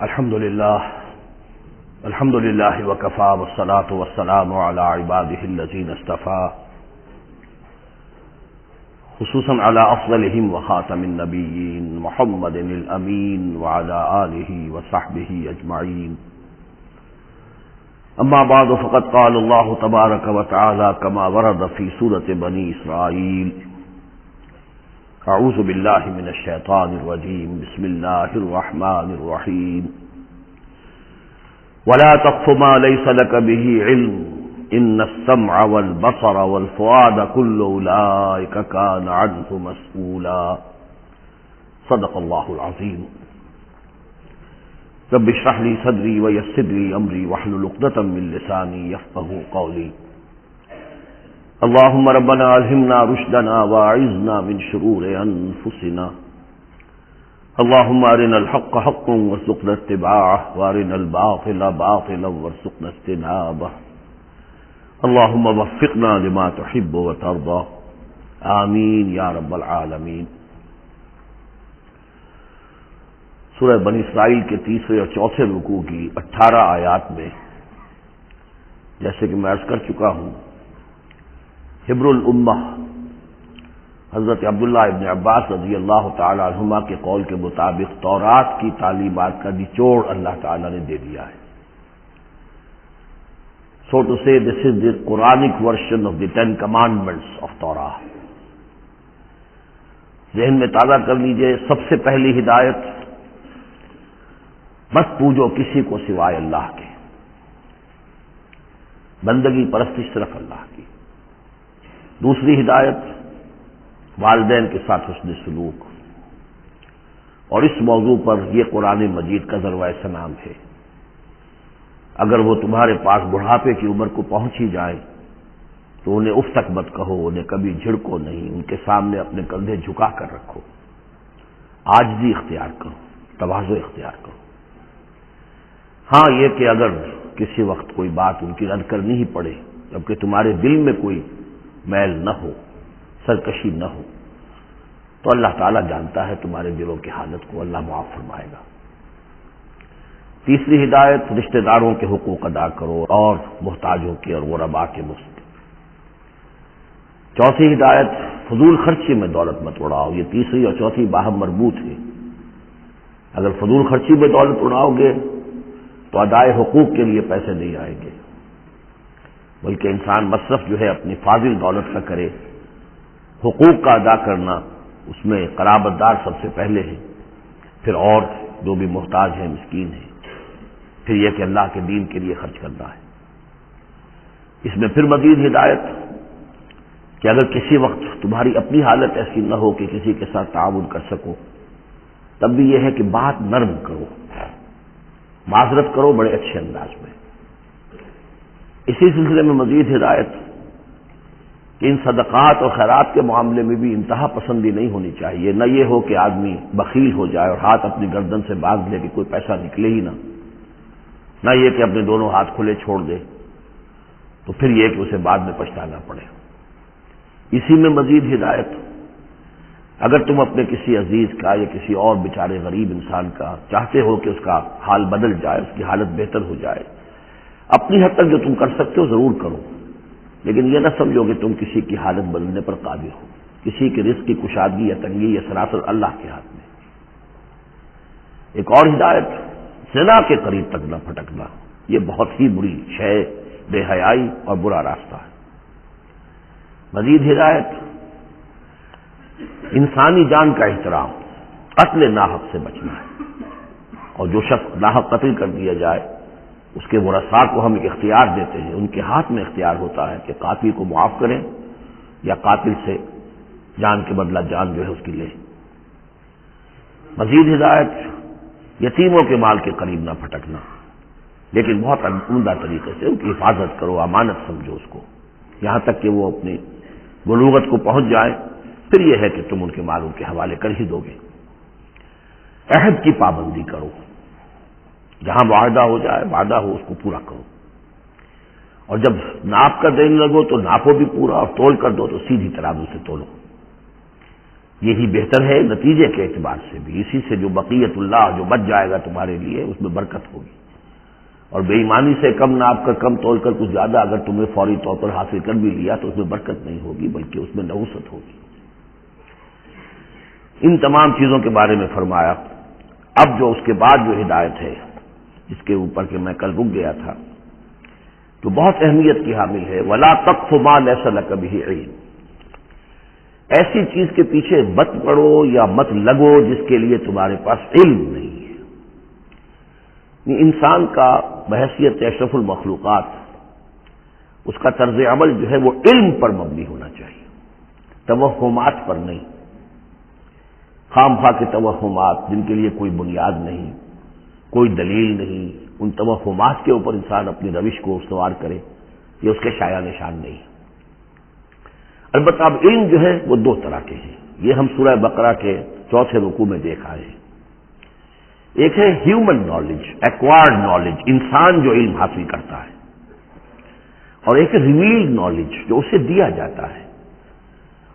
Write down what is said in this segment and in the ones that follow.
الحمد لله وكفى والصلاة والسلام على عباده الذين اصطفى خصوصا على أفضلهم وخاتم النبيين محمد الأمين وعلى آله وصحبه أجمعين. أما بعد فقد قال الله تبارك وتعالى كما ورد في سورة بني إسرائيل: أعوذ بالله من الشيطان الرجيم بسم الله الرحمن الرحيم ولا تقف ما ليس لك به علم إن السمع والبصر والفؤاد كل أولئك كان عنه مسؤولا. صدق الله العظيم. رب اشرح لي صدري ويسر لي أمري واحلل عقدة من لساني يفقهوا قولي. اللهم ربنا ألهمنا رشدنا واعذنا من شرور أنفسنا. اللهم أرنا الحق حقا وارزقنا اتباعه وأرنا الباطل باطلا وارزقنا اجتنابه. اللهم وفقنا لما تحب وترضى آمین یا رب العالمین. سورہ بنی اسرائیل کے تیسرے اور چوتھے رکوع کی 18 آیات میں جیسے کہ میں عرض کر چکا ہوں، حبر الامہ حضرت عبداللہ ابن عباس رضی اللہ تعالی عنہما کے قول کے مطابق تورات کی تعلیمات کا نچوڑ اللہ تعالی نے دے دیا ہے. So to say, this is the Quranic version of the 10 commandments of Torah. ذہن میں تازہ کر لیجئے، سب سے پہلی ہدایت: مت پوجو کسی کو سوائے اللہ کے، بندگی پرستش صرف اللہ کی. دوسری ہدایت: والدین کے ساتھ حسن سلوک، اور اس موضوع پر یہ قرآن مجید کا ذروۂ سنام ہے. اگر وہ تمہارے پاس بڑھاپے کی عمر کو پہنچ ہی جائیں تو انہیں اف تک مت کہو، انہیں کبھی جھڑکو نہیں، ان کے سامنے اپنے کندھے جھکا کر رکھو، عاجزی اختیار کرو، تواضع اختیار کرو. ہاں یہ کہ اگر کسی وقت کوئی بات ان کی رد کرنی ہی پڑے، جبکہ تمہارے دل میں کوئی میل نہ ہو، سرکشی نہ ہو، تو اللہ تعالیٰ جانتا ہے تمہارے دلوں کی حالت کو، اللہ معاف فرمائے گا. تیسری ہدایت: رشتہ داروں کے حقوق ادا کرو اور محتاجوں کے اور غرباء کے مفت. چوتھی ہدایت: فضول خرچی میں دولت مت اڑاؤ. یہ تیسری اور چوتھی باہم مربوط ہے. اگر فضول خرچی میں دولت اڑاؤ گے تو ادائے حقوق کے لیے پیسے نہیں آئیں گے، بلکہ انسان مصرف جو ہے اپنی فاضل دولت کا کرے. حقوق کا ادا کرنا، اس میں قرابت دار سب سے پہلے ہے، پھر اور جو بھی محتاج ہیں، مسکین ہیں، پھر یہ کہ اللہ کے دین کے لیے خرچ کرنا ہے. اس میں پھر مزید ہدایت کہ اگر کسی وقت تمہاری اپنی حالت ایسی نہ ہو کہ کسی کے ساتھ تعاون کر سکو، تب بھی یہ ہے کہ بات نرم کرو، معذرت کرو بڑے اچھے انداز میں. اسی سلسلے میں مزید ہدایت کہ ان صدقات اور خیرات کے معاملے میں بھی انتہا پسندی نہیں ہونی چاہیے. نہ یہ ہو کہ آدمی بخیل ہو جائے اور ہاتھ اپنی گردن سے باندھ لے کہ کوئی پیسہ نکلے ہی نہ یہ کہ اپنے دونوں ہاتھ کھلے چھوڑ دے، تو پھر یہ کہ اسے بعد میں پچھتانا پڑے. اسی میں مزید ہدایت: اگر تم اپنے کسی عزیز کا یا کسی اور بیچارے غریب انسان کا چاہتے ہو کہ اس کا حال بدل جائے، اس کی حالت بہتر ہو جائے، اپنی حد تک جو تم کر سکتے ہو ضرور کرو، لیکن یہ نہ سمجھو کہ تم کسی کی حالت بدلنے پر قادر ہو. کسی کے رزق کی کشادگی یا تنگی یا سراسر اللہ کے ہاتھ میں. ایک اور ہدایت: زنا کے قریب تک نہ پھٹکنا. یہ بہت ہی بری شے، بے حیائی اور برا راستہ ہے. مزید ہدایت: انسانی جان کا احترام، قتل ناحق سے بچنا ہے. اور جو شخص ناحق قتل کر دیا جائے، اس کے ورثاء کو ہم ایک اختیار دیتے ہیں، ان کے ہاتھ میں اختیار ہوتا ہے کہ قاتل کو معاف کریں یا قاتل سے جان کے بدلہ جان جو ہے اس کی لیں. مزید ہدایت: یتیموں کے مال کے قریب نہ پھٹکنا، لیکن بہت عمدہ طریقے سے ان کی حفاظت کرو، امانت سمجھو اس کو، یہاں تک کہ وہ اپنی بلوغت کو پہنچ جائے، پھر یہ ہے کہ تم ان کے مال ان کے حوالے کر ہی دو گے. عہد کی پابندی کرو، جہاں معاہدہ ہو جائے، وعدہ ہو، اس کو پورا کرو. اور جب ناپ کر دینے لگو تو ناپو بھی پورا، اور تول کر دو تو سیدھی ترازو سے تولو. یہی بہتر ہے نتیجے کے اعتبار سے بھی، اسی سے جو بقیت اللہ جو بچ جائے گا تمہارے لیے اس میں برکت ہوگی، اور بے ایمانی سے کم ناپ کر کم تول کر کچھ زیادہ اگر تمہیں فوری طور پر حاصل کر بھی لیا تو اس میں برکت نہیں ہوگی بلکہ اس میں نحوست ہوگی۔ ان تمام چیزوں کے بارے میں فرمایا۔ اب جو اس کے بعد جو ہدایت ہے جس کے اوپر کہ میں کل رک گیا تھا، تو بہت اہمیت کی حامل ہے، وَلَا تَقْفُ مَا لَيْسَ لَكَ بِهِ عِلْمٌ، ایسی چیز کے پیچھے مت پڑو یا مت لگو جس کے لیے تمہارے پاس علم نہیں ہے۔ انسان کا بحیثیت اشرف المخلوقات اس کا طرز عمل جو ہے وہ علم پر مبنی ہونا چاہیے، توہمات پر نہیں، خام خواہ کے توہمات جن کے لیے کوئی بنیاد نہیں، کوئی دلیل نہیں، ان توہمات کے اوپر انسان اپنی روش کو استوار کرے، یہ اس کے شایع نشان نہیں۔ البتہ اب علم جو ہے وہ دو طرح کے ہیں، یہ ہم سورہ بقرہ کے 4 رکوع میں دیکھ آئے ہیں۔ ایک ہے ہیومن نالج، ایکوائرڈ نالج، انسان جو علم حاصل کرتا ہے، اور ایک ہے ریویلڈ نالج جو اسے دیا جاتا ہے،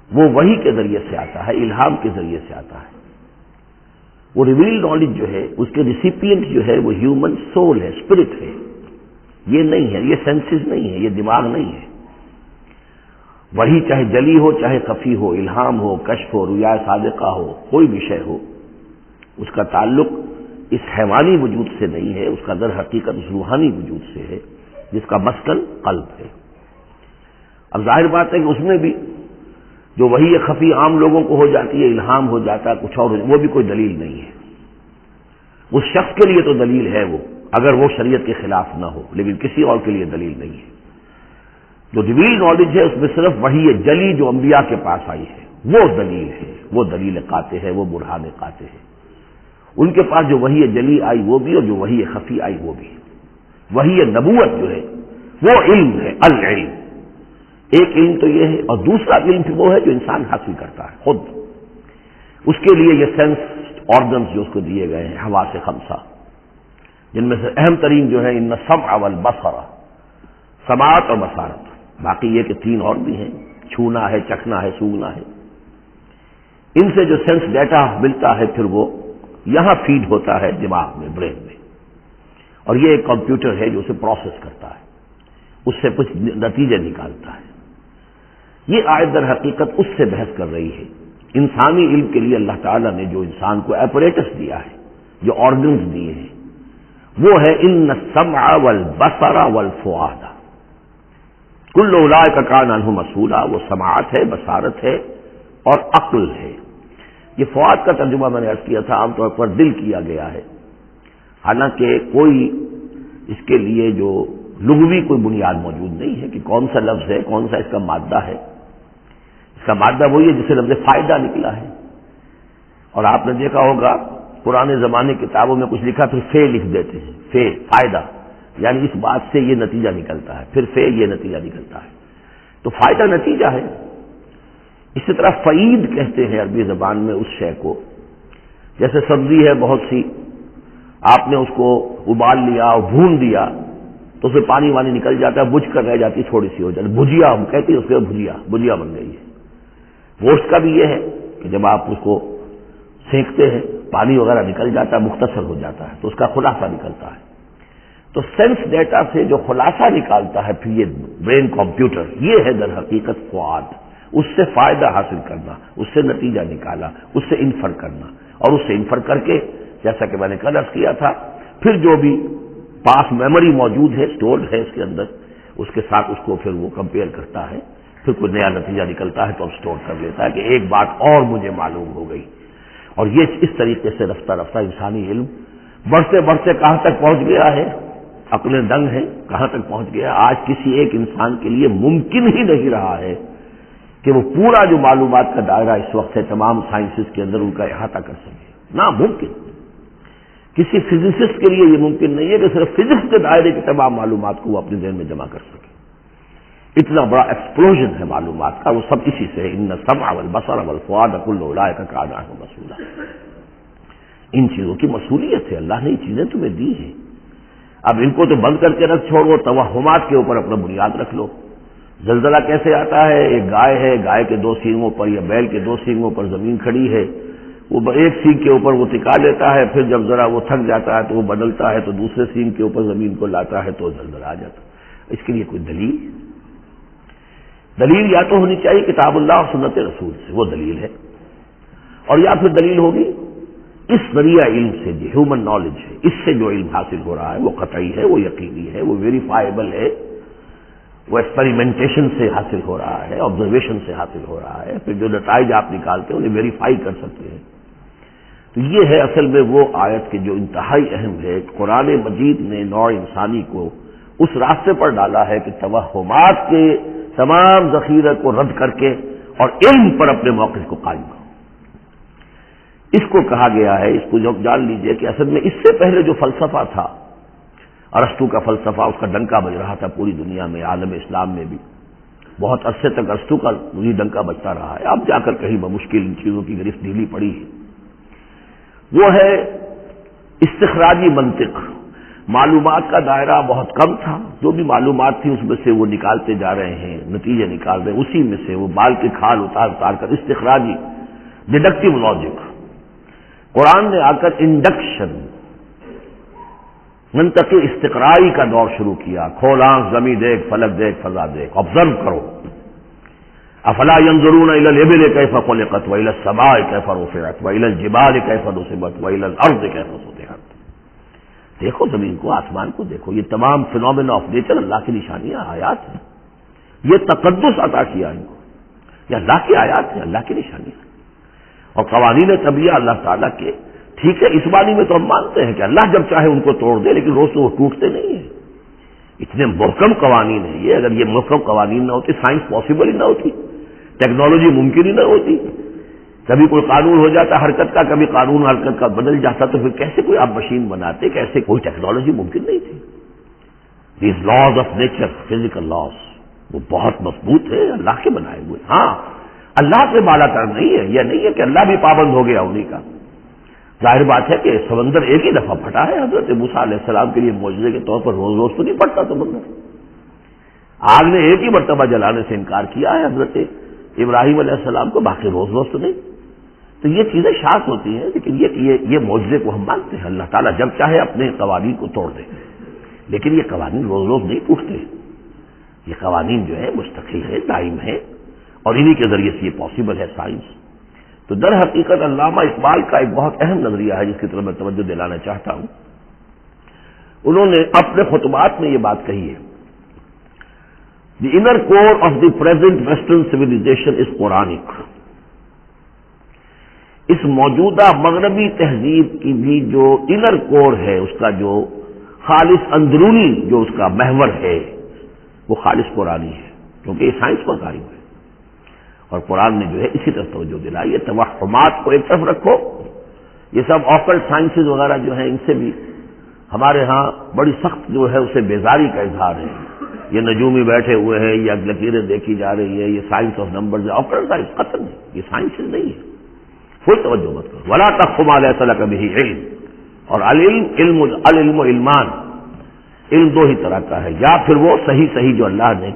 وہ وحی کے ذریعے سے آتا ہے، الہام کے ذریعے سے آتا ہے۔ وہ ریویلڈ نالج جو ہے اس کے ریسیپینٹ جو ہے وہ ہیومن سول ہے، اسپرٹ ہے، یہ نہیں ہے، یہ سینسز نہیں ہے، یہ دماغ نہیں ہے۔ وہی چاہے جلی ہو چاہے خفی ہو، الہام ہو، کشف ہو، رؤیا صادقہ ہو، کوئی بھی شے ہو، اس کا تعلق اس حیوانی وجود سے نہیں ہے، اس کا در حقیقت اس روحانی وجود سے ہے جس کا مسکن قلب ہے۔ اب ظاہر بات ہے کہ اس میں بھی جو وہی خفی عام لوگوں کو ہو جاتی ہے، الہام ہو جاتا ہے کچھ اور، وہ بھی کوئی دلیل نہیں ہے۔ اس شخص کے لیے تو دلیل ہے وہ، اگر وہ شریعت کے خلاف نہ ہو، لیکن کسی اور کے لیے دلیل نہیں ہے۔ جو ریویل نالج ہے اس میں صرف وہی جلی جو انبیاء کے پاس آئی ہے وہ دلیل ہے، وہ دلیل قاطع ہے، وہ برہان قاطع ہے۔ ان کے پاس جو وحی جلی آئی وہ بھی، اور جو وحی خفی آئی وہ بھی۔ وحی نبوت جو ہے وہ علم ہے، العلم۔ ایک علم تو یہ ہے، اور دوسرا علم وہ ہے جو انسان حاصل کرتا ہے خود۔ اس کے لیے یہ سینس آرگنز جو اس کو دیے گئے ہیں، حواس خمسہ، جن میں سے اہم ترین جو ہے ان السمع والبصر، سماعت اور بصارت، باقی یہ کہ 3 اور بھی ہیں، چھونا ہے، چکھنا ہے، سونگنا ہے۔ ان سے جو سینس ڈیٹا ملتا ہے پھر وہ یہاں فیڈ ہوتا ہے دماغ میں، برین میں، اور یہ ایک کمپیوٹر ہے جو اسے پروسیس کرتا ہے، اس سے کچھ نتیجے نکالتا ہے۔ یہ آیت در حقیقت اس سے بحث کر رہی ہے، انسانی علم کے لیے اللہ تعالیٰ نے جو انسان کو ایپریٹس دیا ہے، جو آرگنز دیے ہیں، وہ ہے ان السمع والبصر والفؤاد، کل اولئک کان عنہ مسئولا۔ وہ سماعت ہے، بصارت ہے اور عقل ہے۔ یہ فؤاد کا ترجمہ میں نے عرض کیا تھا، عام طور پر دل کیا گیا ہے، حالانکہ کوئی اس کے لیے جو لغوی کوئی بنیاد موجود نہیں ہے کہ کون سا لفظ ہے، کون سا اس کا مادہ ہے۔ اس کا مادہ وہی ہے جسے لفظ فائدہ نکلا ہے، اور آپ نے دیکھا ہوگا پرانے زمانے کتابوں میں کچھ لکھا پھر فے لکھ دیتے ہیں، فے فائدہ، یعنی اس بات سے یہ نتیجہ نکلتا ہے، پھر فے یہ نتیجہ نکلتا ہے، تو فائدہ نتیجہ ہے۔ اسی طرح فعید کہتے ہیں عربی زبان میں اس شے کو، جیسے سبزی ہے بہت سی، آپ نے اس کو ابال لیا اور بھون دیا تو اس میں پانی وانی نکل جاتا ہے، بجھ کر رہ جاتی، تھوڑی سی ہو جاتی، بھجیا ہم کہتے ہیں اس کے بھجیا بن گئی ہے۔ گوشت کا بھی یہ ہے کہ جب آپ اس کو سینکتے ہیں پانی وغیرہ نکل جاتا ہے، مختصر ہو جاتا ہے تو اس کا خلاصہ نکلتا ہے۔ تو سینس ڈیٹا سے جو خلاصہ نکالتا ہے پھر یہ برین کمپیوٹر، یہ ہے در حقیقت فؤاد، اس سے فائدہ حاصل کرنا، اس سے نتیجہ نکالا، اس سے انفر کرنا، اور اس سے انفر کر کے جیسا کہ میں نے کل عرض کیا تھا پھر جو بھی پاس میموری موجود ہے، اسٹورڈ ہے اس کے اندر، اس کے ساتھ اس کو پھر وہ کمپیئر کرتا ہے، پھر کوئی نیا نتیجہ نکلتا ہے تو اب اسٹور کر لیتا ہے کہ ایک بات اور مجھے معلوم ہو گئی۔ اور یہ اس طریقے سے رفتہ رفتہ انسانی علم بڑھتے بڑھتے کہاں تک پہنچ گیا ہے، عقلیں دنگ ہیں، کہاں تک پہنچ گیا۔ آج کسی ایک انسان کے لیے ممکن ہی نہیں رہا ہے کہ وہ پورا جو معلومات کا دائرہ اس وقت ہے تمام سائنسز کے اندر ان کا احاطہ کر سکے، ناممکن۔ کسی فزسسٹ کے لیے یہ ممکن نہیں ہے کہ صرف فزکس کے دائرے کی تمام معلومات کو وہ اپنے ذہن میں جمع کر سکے۔ اتنا بڑا ایکسپلوژن ہے معلومات کا، وہ سب اسی سے ہے، ان السمع والبصر والفؤاد کل اولئک کان عنہ مسئولا۔ ان چیزوں کی مسئولیت ہے، اللہ نے یہ چیزیں تمہیں دی ہیں، اب ان کو تو بند کر کے رکھ چھوڑو، توہمات کے اوپر اپنا بنیاد رکھ لو، زلزلہ کیسے آتا ہے؟ ایک گائے ہے، گائے کے دو سینگوں پر یا بیل کے دو سینگوں پر زمین کھڑی ہے، وہ ایک سینگ کے اوپر وہ ٹکا لیتا ہے، پھر جب ذرا وہ تھک جاتا ہے تو وہ بدلتا ہے تو دوسرے سینگ کے اوپر زمین کو لاتا ہے تو زلزلہ آ جاتا ہے۔ اس کے لیے کوئی دلیل یا تو ہونی چاہیے کتاب اللہ اور سنت رسول سے، وہ دلیل ہے، اور یا پھر دلیل ہوگی اس ذریعہ علم سے جو ہیومن نالج ہے، اس سے جو علم حاصل ہو رہا ہے وہ قطعی ہے، وہ یقینی ہے، وہ ویریفائیبل ہے، وہ ایکسپیریمنٹیشن سے حاصل ہو رہا ہے، آبزرویشن سے حاصل ہو رہا ہے، پھر جو نتائج آپ نکالتے ہیں انہیں ویریفائی کر سکتے ہیں۔ تو یہ ہے اصل میں وہ آیت کے جو انتہائی اہم ہے۔ قرآن مجید نے نوع انسانی کو اس راستے پر ڈالا ہے کہ توہمات کے تمام ذخیرے کو رد کر کے اور علم پر اپنے موقف کو قائم کرو۔ اس کو کہا گیا ہے، اس کو جان لیجئے کہ اصل میں اس سے پہلے جو فلسفہ تھا، ارسطو کا فلسفہ، اس کا ڈنکا بج رہا تھا پوری دنیا میں، عالم اسلام میں بھی بہت عرصے تک ارسطو کا وہی ڈنکا بجتا رہا ہے، اب جا کر کہیں بمشکل ان چیزوں کی گرفت ڈھیلی پڑی ہے۔ وہ ہے استخراجی منطق۔ معلومات کا دائرہ بہت کم تھا، جو بھی معلومات تھی اس میں سے وہ نکالتے جا رہے ہیں، نتیجے نکال رہے ہیں، اسی میں سے وہ بال کے کھال اتار کر استخراجی ڈیڈکٹیو لاجک۔ قرآن نے آ کر انڈکشن، منطقی استقرائی کا دور شروع کیا۔ کھول آنکھ، زمیں دیکھ، فلک دیکھ، فضا دیکھ، آبزرو کرو۔ افلا ينظرون الى الابل كيف خلقت والى السماء كيف رفعت والى الجبال كيف نصبت والى الارض كيف سطحت۔ دیکھو زمین کو، آسمان کو دیکھو، یہ تمام فینومینا آف نیچر اللہ کی نشانیاں، آیات ہیں۔ یہ تقدس عطا کیا ان کو، یہ اللہ کی آیات ہیں، اللہ کی نشانیاں اور قوانین طبیعہ اللہ تعالیٰ کے۔ ٹھیک ہے، اس بانی میں تو ہم مانتے ہیں کہ اللہ جب چاہے ان کو توڑ دے، لیکن روز تو وہ ٹوٹتے نہیں ہیں۔ اتنے محکم قوانین ہیں یہ، اگر یہ محکم قوانین نہ ہوتی، سائنس پاسبل ہی نہ ہوتی، ٹیکنالوجی ممکن ہی نہ ہوتی۔ کبھی کوئی قانون ہو جاتا حرکت کا، کبھی قانون حرکت کا بدل جاتا، تو پھر کیسے کوئی آپ مشین بناتے، کیسے کوئی ٹیکنالوجی ممکن نہیں تھی۔ These laws of nature, physical laws, وہ بہت مضبوط ہے، اللہ کے بنائے ہوئے۔ ہاں، اللہ سے بالا تر نہیں ہے، یہ نہیں ہے کہ اللہ بھی پابند ہو گیا انہیں کا۔ ظاہر بات ہے کہ سمندر ایک ہی دفعہ پھٹا ہے، حضرت موسیٰ علیہ السلام کے لیے معجزے کے طور پر روز روز تو نہیں پھٹتا سمندر۔ آگ نے ایک ہی مرتبہ جلانے سے انکار کیا ہے حضرت ابراہیم علیہ السلام کو، باقی روز روز تو نہیں۔ تو یہ چیزیں شاذ ہوتی ہیں، لیکن یہ معجزے کو ہم مانتے ہیں، اللہ تعالیٰ جب چاہے اپنے قوانین کو توڑ دے، لیکن یہ قوانین روز روز نہیں ٹوٹتے، یہ قوانین جو ہے مستقل ہے، دائم ہے، اور انہی کے ذریعے سے یہ پاسبل ہے سائنس۔ تو در حقیقت علامہ اقبال کا ایک بہت اہم نظریہ ہے جس کی طرف میں توجہ دلانا چاہتا ہوں۔ انہوں نے اپنے خطبات میں یہ بات کہی ہے، The inner core of the present Western civilization is Quranic۔ اس موجودہ مغربی تہذیب کی بھی جو انر کور ہے، اس کا جو خالص اندرونی جو اس کا محور ہے، وہ خالص قرآنی ہے، کیونکہ یہ سائنس پر قائم ہے۔ اور قرآن نے جو ہے اسی طرف توجہ دلائی ہے۔ توہمات کو ایک طرف رکھو، یہ سب آکلٹ سائنسز وغیرہ جو ہیں، ان سے بھی ہمارے ہاں بڑی سخت جو ہے اسے بیزاری کا اظہار ہے۔ یہ نجومی بیٹھے ہوئے ہیں، یہ لکیریں دیکھی جا رہی ہے، یہ سائنس آف نمبرز ہے، آکلٹ سائنس قطعاً نہیں، یہ سائنسز نہیں ہے، کوئی توجہ مت کرو۔ ولا تقف ما لیس لک بہ علم، اور العلم علمان، علم دو ہی طرح کا ہے، یا پھر وہ صحیح جو اللہ نے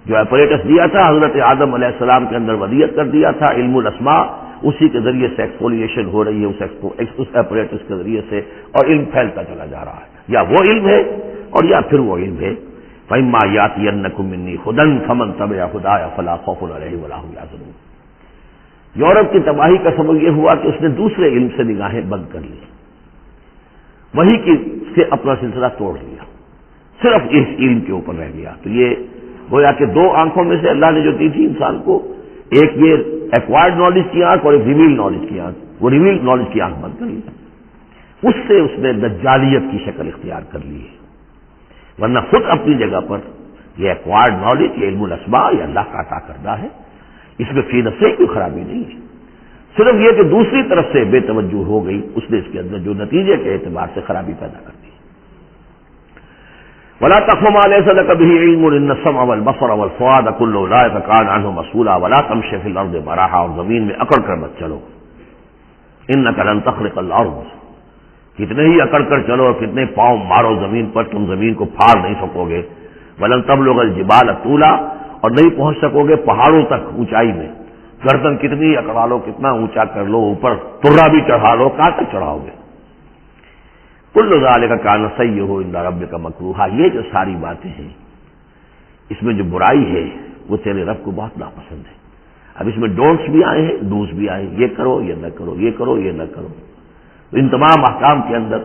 جو اپریٹس دیا تھا حضرت آدم علیہ السلام کے اندر ودیت کر دیا تھا، علم الاسماء، اسی کے ذریعے سے ایکسفولیشن ہو رہی ہے اس اپریٹس کے ذریعے سے، اور علم پھیلتا چلا جا رہا ہے، یا وہ علم ہے اور یا پھر وہ علم ہے۔ فَإِمَّا يَأْتِيَنَّكُم مِّنِّي هُدًى فَمَن تَبِعَ هُدَايَ فَلَا خَوْفٌ عَلَيْهِمْ وَلَا هُمْ يَحْزَنُونَ۔ یورپ کی تباہی کا سبب یہ ہوا کہ اس نے دوسرے علم سے نگاہیں بند کر لی، وہی کی سے اپنا سلسلہ توڑ لیا، صرف اس علم کے اوپر رہ گیا۔ تو یہ گویا کہ دو آنکھوں میں سے اللہ نے جو دی تھی انسان کو، ایک یہ ایکوائرڈ نالج کی آنکھ اور ایک ریویل نالج کی آنکھ، وہ ریویل نالج کی آنکھ بند کر لی، اس سے اس نے دجالیت کی شکل اختیار کر لی ہے۔ ورنہ خود اپنی جگہ پر یہ ایکوائرڈ نالج، یہ علم الاسماء، یہ اللہ کا عطا کردہ ہے، اس میں فی نفسہ کوئی خرابی نہیں ہے، صرف یہ کہ دوسری طرف سے بے توجہ ہو گئی، اس نے اس کے اندر جو نتیجے کے اعتبار سے خرابی پیدا کر دی۔ ولا تقف ما ليس لك به علم ان السمع والبصر والفؤاد كل اولئك كان عنه مسؤولا ولا تمشي في الارض مرحا، اور زمین میں اکڑ کر مت چلو، انك لن تخرق الارض، کتنے ہی اکڑ کر چلو اور کتنے پاؤں مارو زمین پر، تم زمین کو پھاڑ نہیں سکو گے۔ ولن تبلغ الجبال طولا، اور نہیں پہنچ سکو گے پہاڑوں تک اونچائی میں، گردن کتنی اکڑا لو، کتنا اونچا کر لو، اوپر ترا بھی چڑھا لو، کہاں تک چڑھاؤ گے؟ کل ذالک کان سیئہ عند ربک مکروہا، یہ جو ساری باتیں ہیں اس میں جو برائی ہے وہ تیرے رب کو بہت ناپسند ہے۔ اب اس میں ڈونٹس بھی آئے ہیں، ڈوز بھی آئے ہیں، یہ کرو یہ نہ کرو، یہ کرو یہ نہ کرو۔ تو ان تمام احکام کے اندر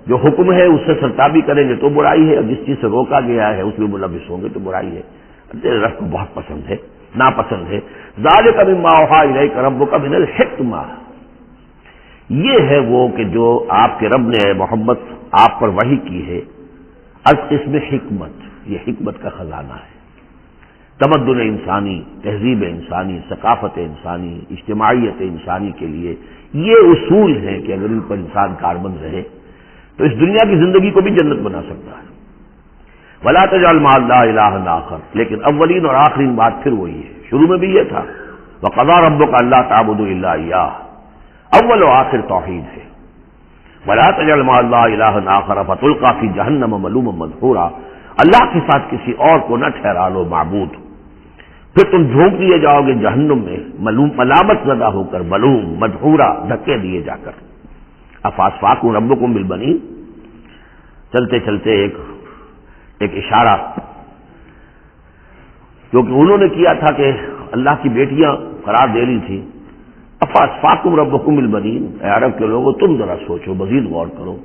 جو حکم ہے اس سے سرتابی کریں گے تو برائی ہے، اور جس چیز سے روکا گیا ہے اس میں ملوث ہوں گے تو برائی ہے۔ تیرے رب کو بہت پسند ہے، ناپسند ہے۔ ذالک مما اوحی الیک ربک من الحکمہ، یہ ہے وہ کہ جو آپ کے رب نے محمد آپ پر وحی کی ہے، از قسم حکمت، یہ حکمت کا خزانہ ہے۔ تمدن انسانی، تہذیب انسانی، ثقافت انسانی، اجتماعیت انسانی کے لیے یہ اصول ہیں کہ اگر ان پر انسان کاربند رہے تو اس دنیا کی زندگی کو بھی جنت بنا سکتا ہے۔ ولا تجعل مع اللہ الہا آخر، لیکن اولین اور آخرین بات پھر وہی ہے، شروع میں بھی یہ تھا وقضى ربک الا تعبدوا الا ایاہ، اول و آخر توحید ہے۔ ولا تجعل مع اللہ الہا آخر فتلقى فی جہنم ملوما مدحورا، اللہ کے ساتھ کسی اور کو نہ ٹھہرا لو معبود، پھر تم جھونک دیے جاؤ گے جہنم میں ملامت زدہ ہو کر، ملوم مدحورا، دھکے دیے جا کر۔ افاسفاکم ربکم بالبنین، چلتے چلتے ایک اشارہ جو کہ انہوں نے کیا تھا کہ اللہ کی بیٹیاں قرار دے لی تھی۔ افاسفاکم ربکم بالبنین، اے عرب کے لوگوں تم ذرا سوچو، مزید غور کرو،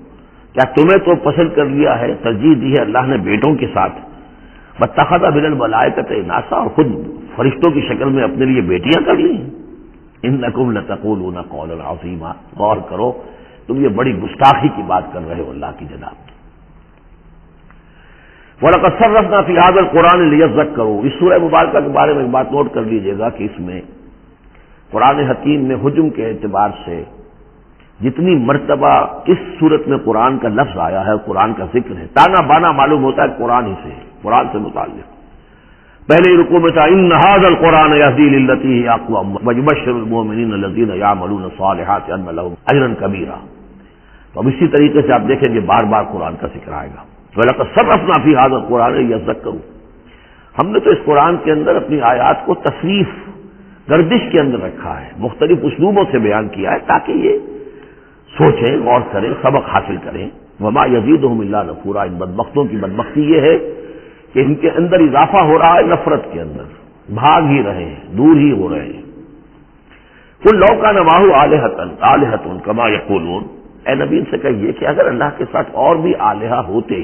کیا تمہیں تو پسند کر لیا ہے، ترجیح دی ہے اللہ نے بیٹوں کے ساتھ، واتخذ من الملائکۃ اناثا، اور خود فرشتوں کی شکل میں اپنے لیے بیٹیاں کر لی ہیں۔ انکم لتقولون قولا عظیما، غور کرو تم یہ بڑی گستاخی کی بات کر رہے ہو اللہ کی جناب۔ وَلَقَدْ صَرَّفْنَا فِي هَذَا الْقُرْآنِ لِيَذَّكَّرُوا، اس سورہ مبارکہ کے بارے میں ایک بات نوٹ کر لیجیے گا کہ اس میں قرآن حکیم میں حجم کے اعتبار سے جتنی مرتبہ اس صورت میں قرآن کا لفظ آیا ہے، قرآن کا ذکر ہے، تانا بانا معلوم ہوتا ہے قرآن ہی سے، قرآن سے متعلق۔ پہلے رکوع میں تھا ان هذا القرآن يهدي للتي هي اقوم ويبشر المؤمنين الذين يعملون الصالحات ان لهم اجرا كبيرا۔ تو اب اسی طریقے سے آپ دیکھیں گے بار بار قرآن کا ذکر آئے گا۔ وَلَقَدْ صَرَّفْنَا فِي هَذَا الْقُرْآنِ لِيَذَّكَّرُوا، ہم نے تو اس قرآن کے اندر اپنی آیات کو تصریف، گردش کے اندر رکھا ہے، مختلف اسلوبوں سے بیان کیا ہے تاکہ یہ سوچیں، غور کریں، سبق حاصل کریں۔ وَمَا يَزِيدُهُمْ إِلَّا نُفُورًا، ان بدبختوں کی بدبختی یہ ہے کہ ان کے اندر اضافہ ہو رہا ہے نفرت کے اندر، بھاگ ہی رہے ہیں، دور ہی ہو رہے ہیں۔ قُل لَوْ كَانَ مَعَهُ آلِهَةٌ كَمَا يَقُولُونَ، اے نبی ان سے کہیے کہ اگر اللہ کے ساتھ اور بھی آلہہ ہوتے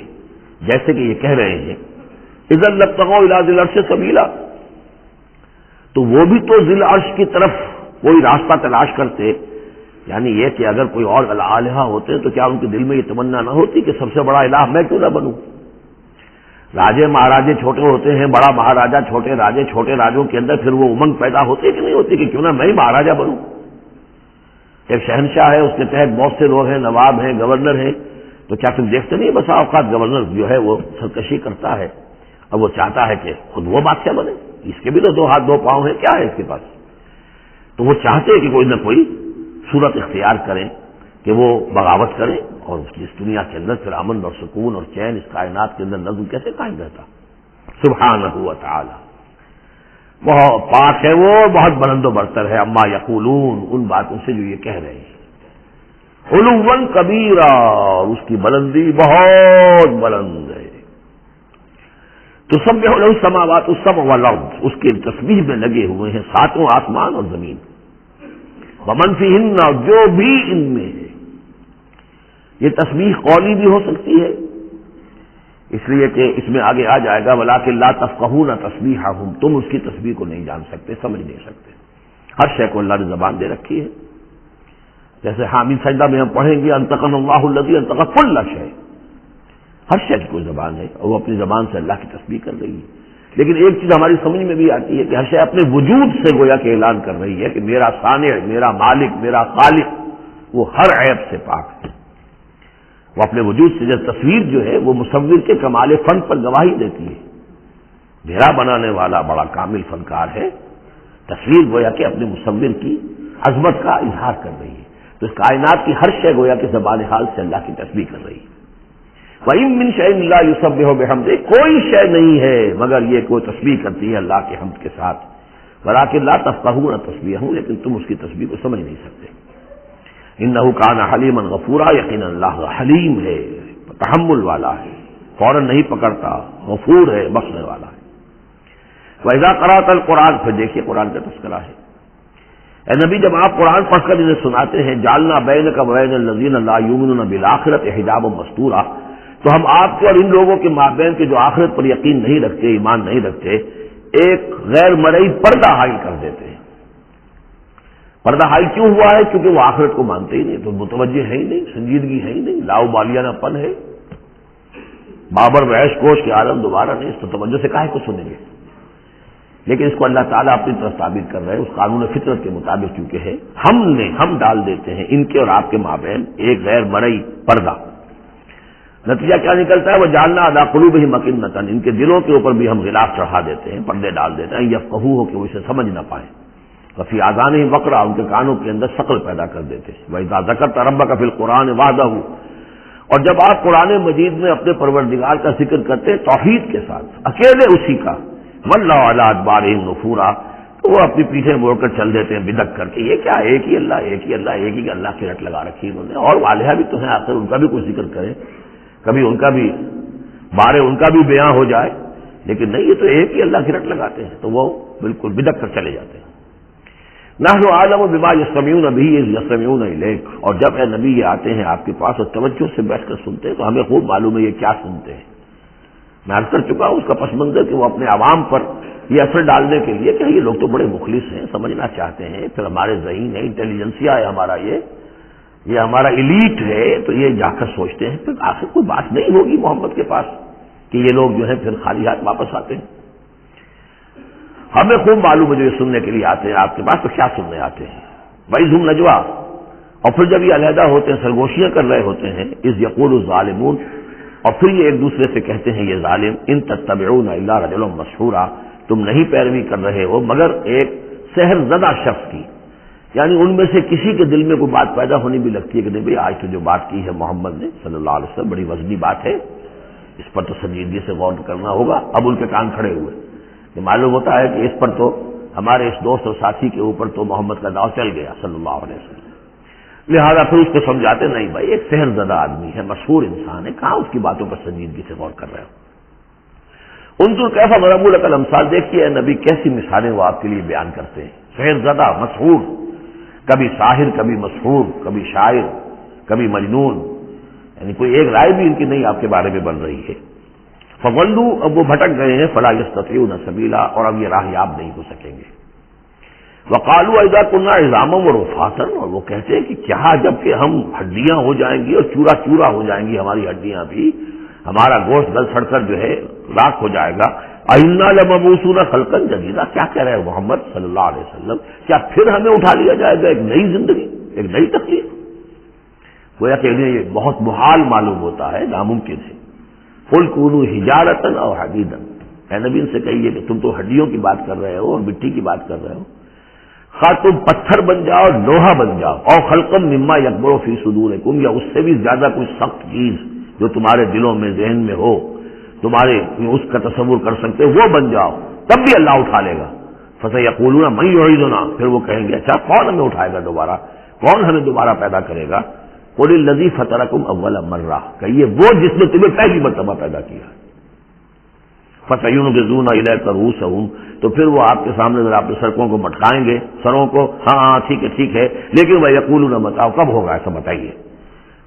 جیسے کہ یہ کہہ رہے ہیں، اذا لابتغوا الى ذی العرش سبیلا، تو وہ بھی تو ذی العرش کی طرف کوئی راستہ تلاش کرتے، یعنی یہ کہ اگر کوئی اور آلہہ ہوتے تو کیا ان کے دل میں یہ تمنا نہ ہوتی کہ سب سے بڑا الہ میں کیوں نہ بنوں؟ راجے مہاراجے چھوٹے ہوتے ہیں، بڑا مہاراجا چھوٹے راجے، چھوٹے راجوں کے اندر پھر وہ امنگ پیدا ہوتی کہ نہیں ہوتی کہ کیوں نہ میں ہی مہاراجا بنوں؟ ایک شہنشاہ ہے، اس کے تحت بہت سے لوگ ہیں، نواب ہیں، گورنر ہیں، تو کیا تم دیکھتے نہیں بسا اوقات گورنر جو ہے وہ سرکشی کرتا ہے اور وہ چاہتا ہے کہ خود وہ بادشاہ بنے، اس کے بھی تو دو ہاتھ دو پاؤں ہیں، کیا ہے اس کے پاس؟ تو وہ چاہتے ہیں کہ کوئی نہ کوئی صورت اختیار کریں کہ وہ بغاوت کریں، اور اس دنیا کے اندر پھر امن اور سکون اور چین، اس کائنات کے اندر نظم کیسے قائم رہتا؟ سبحانہ و تعالی، بہت پاک ہے وہ، بہت بلند و برتر ہے، اما یقولون، ان باتوں سے جو یہ کہہ رہے ہیں، علوا کبیرا، اس کی بلندی بہت بلند ہے۔ تسبح له السماوات السبع والارض، اس کی تسبیح میں لگے ہوئے ہیں ساتوں آسمان اور زمین، ومن فیہن، جو بھی ان میں ہے۔ یہ تسبیح قولی بھی ہو سکتی ہے، اس لیے کہ اس میں آگے آ جائے گا وَلَٰكِن لَا تَفْقَهُونَ تَسْبِيحَهُمْ، تم اس کی تسبیح کو نہیں جان سکتے، سمجھ نہیں سکتے۔ ہر شے کو اللہ نے زبان دے رکھی ہے، جیسے حامد سجدہ میں ہم پڑھیں گے انطقنا اللہ الذی انطق کل شیء، ہر شے کی کوئی زبان ہے اور وہ اپنی زبان سے اللہ کی تسبیح کر رہی ہے۔ لیکن ایک چیز ہماری سمجھ میں بھی آتی ہے کہ ہر شے اپنے وجود سے گویا کہ اعلان کر رہی ہے کہ میرا صانع، میرا مالک، میرا خالق وہ ہر عیب سے پاک ہے۔ وہ اپنے وجود سے، جب تصویر جو ہے وہ مصور کے کمال فن پر گواہی دیتی ہے، ڈھیرا بنانے والا بڑا کامل فنکار ہے، تصویر گویا کہ اپنے مصور کی عظمت کا اظہار کر رہی ہے، تو اس کائنات کی ہر شے گویا کہ زبان حال سے اللہ کی تسبیح کر رہی ہے۔ وَإِن مِّن شَيْءٍ لَّا يُسَبِّحُ بِحَمْدِهِ، کوئی شے نہیں ہے مگر یہ کوئی تسبیح کرتی ہے اللہ کے حمد کے ساتھ، وَلَٰكِن لَّا تَفْقَهُونَ تَسْبِيحَهُمْ، لیکن تم اس کی تسبیح کو سمجھ نہیں سکتے۔ إِنَّهُ كَانَ حَلِيمًا غَفُورًا، یقینا اللہ حلیم ہے، تحمل والا ہے، فوراً نہیں پکڑتا، غفور ہے، بخشنے والا ہے۔ وَإِذَا قَرَأْتَ الْقُرْآنَ، پھر دیکھیے قرآن کا تذکرہ ہے۔ اے نبی جب آپ قرآن پڑھ کر انہیں سناتے ہیں جعلنا بینک وبین الذین لا یؤمنون بالآخرۃ حجابا مستورا، تو ہم آپ کے اور ان لوگوں کے مابین کے جو آخرت پر یقین نہیں رکھتے، ایمان نہیں رکھتے، ایک غیر مرئی پردہ حائل کر دیتے ہیں۔ پردہ حائل کیوں ہوا ہے؟ کیونکہ وہ آخرت کو مانتے ہی نہیں، تو متوجہ ہے ہی نہیں، سنجیدگی ہے ہی نہیں، لاؤ بالیانہ پن ہے، بابر وحش کوش کے عالم دوبارہ نہیں، اس تو توجہ سے کاہے کو سنیں گے؟ لیکن اس کو اللہ تعالیٰ اپنی طرف ثابت کر رہے ہیں، اس قانون فطرت کے مطابق چونکہ ہے، ہم ڈال دیتے ہیں ان کے اور آپ کے مابین ایک غیر مرئی پردہ۔ نتیجہ کیا نکلتا ہے؟ وہ جعلنا علی قلوبہم اکنۃ، ان کے دلوں کے اوپر بھی ہم غلاف چڑھا دیتے ہیں، پردے ڈال دیتے ہیں، یفقہوہ کہ وہ اسے سمجھ نہ پائیں، وفی آذانہم وقرا، ان کے کانوں کے اندر ثقل پیدا کر دیتے ہیں۔ وَإِذَا ذَكَرْتَ رَبَّكَ فِي الْقُرْآنِ وَحْدَهُ، اور جب آپ قرآن مجید میں اپنے پروردگار کا ذکر کرتے ہیں توحید کے ساتھ، اکیلے اسی کا، وَلَّوْا عَلَىٰ أَدْبَارِهِمْ نُفُورًا، تو وہ اپنی پیٹھیں موڑ کر چل دیتے ہیں بدک کر کے، یہ کیا ایک ہی اللہ، ایک ہی اللہ، ایک ہی اللہ کی رٹ لگا رکھی انہوں نے، اور آلیہ بھی تو ہیں، آخر ان کا بھی کچھ ذکر کریں، کبھی ان کا بھی بارے ان کا بھی بیان ہو جائے، لیکن نہیں، یہ تو ایک ہی اللہ کی رٹ لگاتے ہیں، تو وہ بالکل بدک کر چلے جاتے ہیں۔ نحن اعلم بما یستمعون به اذ یستمعون الیک، اور جب اے نبی یہ آتے ہیں آپ کے پاس اور توجہ سے بیٹھ کر سنتے ہیں تو ہمیں خوب معلوم ہے یہ کیا سنتے ہیں۔ میں عرض کر چکا ہوں اس کا پس منظر کہ وہ اپنے عوام پر یہ اثر ڈالنے کے لیے کہ یہ لوگ تو بڑے مخلص ہیں، سمجھنا چاہتے ہیں، پھر ہمارے ذہین ہے، انٹیلیجنسیا ہے ہمارا، یہ ہمارا ایلیٹ ہے، تو یہ جا کر سوچتے ہیں پھر آخر کوئی بات نہیں ہوگی محمد کے پاس کہ یہ لوگ جو ہے پھر خالی ہاتھ واپس آتے ہیں۔ ہمیں خوب معلوم ہے جو یہ سننے کے لیے آتے ہیں آپ کے پاس تو کیا سننے آتے ہیں۔ وَإِذْ نجوا، اور پھر جب یہ علیحدہ ہوتے ہیں، سرگوشیاں کر رہے ہوتے ہیں، اذ یقول الظالمون، اور پھر یہ ایک دوسرے سے کہتے ہیں یہ ظالم، ان تتبعون الا رجلا مسحورا، تم نہیں پیروی کر رہے ہو مگر ایک سحر زدہ شخص کی، یعنی ان میں سے کسی کے دل میں کوئی بات پیدا ہونی بھی لگتی ہے کہ نہیں بھائی آج تو جو بات کی ہے محمد نے صلی اللہ علیہ وسلم بڑی وزنی بات ہے، اس پر تو سنجیدگی سے غور کرنا ہوگا۔ اب ان کے کان کھڑے ہوئے، یہ معلوم ہوتا ہے کہ اس پر تو ہمارے اس دوست اور ساتھی کے اوپر تو محمد کا داؤ چل گیا صلی اللہ علیہ وسلم، لہذا پھر اس کو سمجھاتے نہیں بھائی ایک سحر زدہ آدمی ہے، مشہور انسان ہے، کہاں اس کی باتوں پر سنجیدگی سے غور کر رہے ہو۔ انظر کیف ضربوا لک الامثال، دیکھیے اے نبی کیسی مثالیں وہ آپ کے لیے بیان کرتے ہیں، سحر زدہ، مشہور، کبھی ساحر، کبھی مسحور، کبھی شاعر، کبھی مجنون، یعنی کوئی ایک رائے بھی ان کی نہیں آپ کے بارے میں بن رہی ہے۔ فضلوا، اب وہ بھٹک گئے ہیں، فلا یستطیعون سبیلا، اور اب یہ راہ یاب نہیں ہو سکیں گے۔ وقالوا اذا كنا عظاما ورفاتا، اور وہ کہتے ہیں کہ کیا جب کہ ہم ہڈیاں ہو جائیں گی اور چورا چورا ہو جائیں گی ہماری ہڈیاں بھی، ہمارا گوشت گل سڑ کر جو ہے راکھ ہو جائے گا، انا لمبعوثون خلقا جدیدا، کیا کہہ رہے ہیں محمد صلی اللہ علیہ وسلم، کیا پھر ہمیں اٹھا لیا جائے گا ایک نئی زندگی، ایک نئی تکلیف؟ گویا کہ انہیں یہ بہت محال معلوم ہوتا ہے، ناممکن ہے۔ قل کونوا حجارۃ او حدیدا، اے نبی ان سے کہیے کہ تم تو ہڈیوں کی بات کر رہے ہو اور مٹی کی بات کر رہے ہو، خواہ تم پتھر بن جاؤ، لوہا بن جاؤ، اور خلقا مما یکبر فی صدورکم، یا اس سے بھی زیادہ کوئی سخت چیز جو تمہارے دلوں میں ذہن میں ہو، تمہارے اس کا تصور کر سکتے وہ بن جاؤ، تب بھی اللہ اٹھا لے گا۔ فسیقولون من یعیدنا، پھر وہ کہیں گے اچھا کون ہمیں اٹھائے گا دوبارہ، کون ہمیں دوبارہ پیدا کرے گا؟ قل الذی فطرکم اول مرہ، کہیے وہ جس نے تمہیں پہلی مرتبہ پیدا کیا۔ فسینغضون الیک رؤوسہم، تو پھر وہ آپ کے سامنے ذرا اپنے سرکوں کو مٹکائیں گے، سروں کو، ہاں ٹھیک ہے، لیکن ویقولون متى، کب ہوگا ایسا بتائیے؟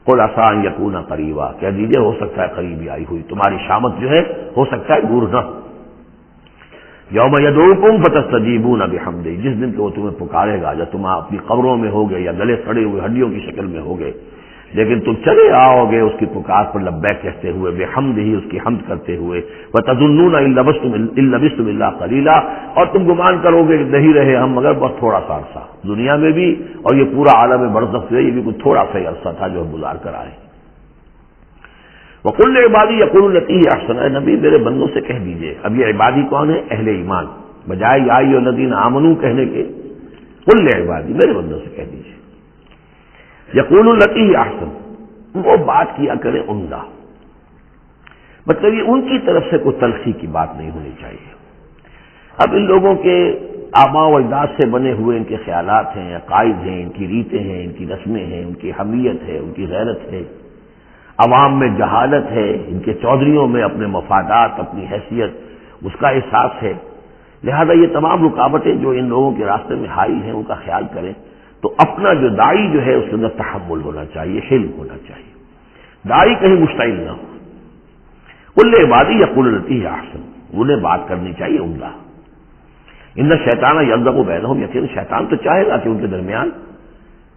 قل عسى ان يكون قریبا، کہہ دیجیے ہو سکتا ہے قریبی آئی ہوئی تمہاری شامت جو ہے ہو سکتا ہے دور نہ۔ یوم یدعوکم فتستجیبون بحمدہ، جس دن کہ وہ تمہیں پکارے گا جب تم اپنی قبروں میں ہوگے یا گلے سڑے ہوئے ہڈیوں کی شکل میں ہوگے، لیکن تم چلے آؤ گے اس کی پکار پر لبیک کہتے ہوئے، بحمدہ، اس کی حمد کرتے ہوئے، وتظنون ان لبثتم الا قلیلا، اور تم گمان کرو گے کہ نہیں رہے ہم مگر بس تھوڑا سا عرصہ، دنیا میں بھی اور یہ پورا عالم برزخ ہے یہ بھی کچھ تھوڑا سا ہی عرصہ تھا جو ہم گزار کر آئے۔ وقل لعبادی یقولوا التی ہی احسن، اے نبی میرے بندوں سے کہہ دیجئے، اب یہ عبادی کون ہے؟ اہل ایمان، بجائے یا ایھا الذین آمنوا کہنے کے قل لعبادی، میرے بندوں سے کہہ دیجئے، یقولوا التی ہی احسن، وہ بات کیا کرے عمدہ، مطلب یہ ان کی طرف سے کوئی تلخی کی بات نہیں ہونی چاہیے۔ اب ان لوگوں کے آباء و اجداد سے بنے ہوئے ان کے خیالات ہیں، عقائد ہیں، ان کی ریتیں ہیں، ان کی رسمیں ہیں، ان کی حمیت ہے، ان کی غیرت ہے، عوام میں جہالت ہے، ان کے چودھریوں میں اپنے مفادات، اپنی حیثیت، اس کا احساس ہے۔ لہذا یہ تمام رکاوٹیں جو ان لوگوں کے راستے میں حائل ہیں ان کا خیال کریں تو اپنا جو داعی جو ہے اس کے اندر تحمل ہونا چاہیے، حلم ہونا چاہیے، داعی کہیں مشتعل نہ ہو۔ کل عبادی یقول التی ہے احسن، انہیں بات کرنی چاہیے عمدہ۔ ان شیطان یلدغ بینہم، یقین شیطان تو چاہے گا کہ ان کے درمیان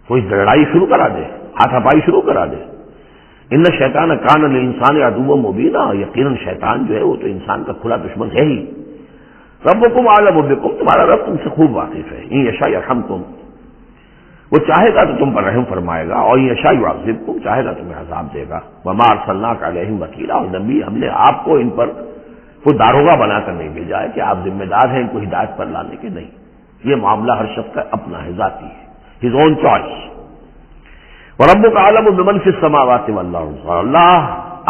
کوئی لڑائی شروع کرا دے، ہاتھا پائی شروع کرا دے۔ ان شیطان کان للانسان عدوا مبینا، یقیناً شیطان جو ہے وہ تو انسان کا کھلا دشمن ہے ہی۔ ربکم اعلم بکم، تمہارا رب تم سے خوب واقف ہے۔ ان یشاء یرحمکم، وہ چاہے گا تو تم پر رحم فرمائے گا، اور ان یشاء یعذبکم، چاہے گا تمہیں عذاب دے گا۔ وما ارسلناک علیہم وکیلا، اور نبی ہم نے آپ کو ان پر کوئی داروغہ بنا کر نہیں بھیجا ہے کہ آپ ذمہ دار ہیں ان کو ہدایت پر لانے کے، نہیں۔ یہ معاملہ ہر شخص کا اپنا ہے، ذاتی ہے، ہز اون چوائس۔ وَرَبُّكَ أَعْلَمُ بِمَنْ فِي السَّمَاوَاتِ وَالْأَرْضِ، اور اللہ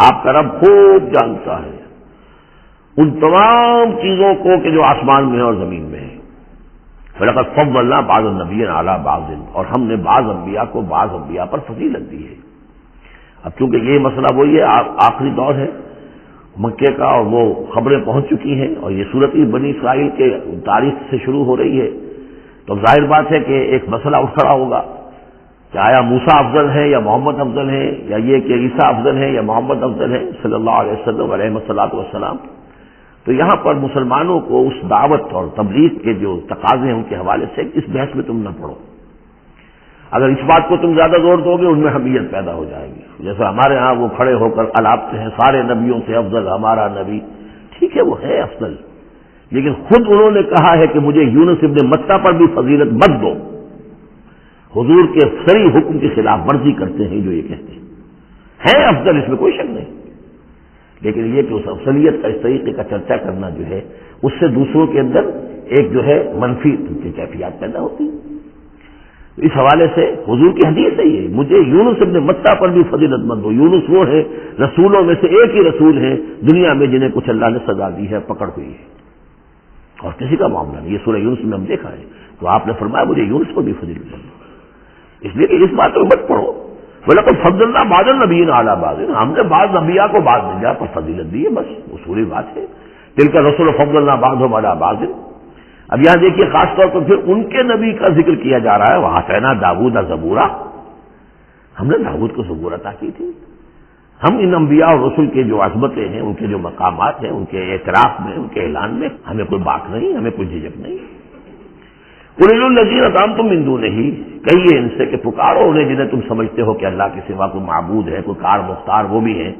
آپ کا رب خوب جانتا ہے ان تمام چیزوں کو کہ جو آسمان میں ہے اور زمین میں ہے۔ وَلَقَدْ فَضَّلْنَا بَعْضَ النَّبِيِّينَ عَلَىٰ بَعْضٍ، اور ہم نے بعض انبیاء کو بعض انبیاء پر فضیلت دی ہے۔ اب چونکہ یہ مسئلہ وہی ہے، آخری دور ہے مکے کا، اور وہ خبریں پہنچ چکی ہیں، اور یہ صورت ہی بنی اسرائیل کے تاریخ سے شروع ہو رہی ہے، تو ظاہر بات ہے کہ ایک مسئلہ اٹھ کھڑا ہوگا کہ آیا موسیٰ افضل ہے یا محمد افضل ہے، یا یہ کہ عیسیٰ افضل ہے یا محمد افضل ہے صلی اللہ علیہ وسلم علیہ الصلوۃ والسلام۔ تو یہاں پر مسلمانوں کو اس دعوت اور تبلیغ کے جو تقاضے ہیں ان کے حوالے سے اس بحث میں تم نہ پڑو۔ اگر اس بات کو تم زیادہ زور دو گے ان میں حمیت پیدا ہو جائے گی، جیسے ہمارے ہاں وہ کھڑے ہو کر الاپتے ہیں سارے نبیوں سے افضل ہمارا نبی۔ ٹھیک ہے، وہ ہے افضل، لیکن خود انہوں نے کہا ہے کہ مجھے یونس ابن متیٰ پر بھی فضیلت مت دو۔ حضور کے صریح حکم کی خلاف ورزی کرتے ہیں جو یہ کہتے ہیں افضل، اس میں کوئی شک نہیں، لیکن یہ کہ اس افضلیت کا اس طریقے کا چرچا کرنا جو ہے اس سے دوسروں کے اندر ایک جو ہے منفی کیفیات پیدا ہوتی ہے۔ اس حوالے سے حضور کی حدیث ہے یہ، مجھے یونس ابن متیٰ پر بھی فضیلت مت دو۔ یونس وہ ہے رسولوں میں سے ایک ہی رسول ہیں دنیا میں جنہیں کچھ اللہ نے سزا دی ہے، پکڑ ہوئی ہے، اور کسی کا معاملہ نہیں۔ یہ سورہ یونس میں ہم دیکھا ہے، تو آپ نے فرمایا مجھے یونس پر بھی فضیلت مت دو، اس لیے کہ اس بات کو مت پڑھو۔ وَلَقَدْ فَضَّلْنَا بَعْضَ النَّبِيِّينَ عَلَىٰ بَعْضٍ، ہم نے بعض انبیاء کو بعض انبیاء پر فضیلت دی ہے، بس اصولی بات ہے۔ تِلْكَ الرُّسُلُ فَضَّلْنَا بَعْضَهُمْ عَلَىٰ بَعْضٍ۔ اب یہاں دیکھیے خاص طور پر پھر ان کے نبی کا ذکر کیا جا رہا ہے، وَآتَيْنَا دَاوُودَ زَبُورًا، ہم نے داؤد کو زبور عطا کی تھی۔ ہم ان انبیاء اور رسل کے جو عظمتیں ہیں، ان کے جو مقامات ہیں، ان کے اعتراف میں، ان کے اعلان میں ہمیں کوئی باک نہیں، ہمیں کوئی جھجک نہیں۔ قُلِ ادْعُوا الَّذِينَ زَعَمْتُم مِّن دُونِهِ، کہیے ان سے کہ پکارو انہیں جنہیں تم سمجھتے ہو کہ اللہ کے سوا کوئی معبود ہے، کوئی کار مختار وہ بھی ہیں۔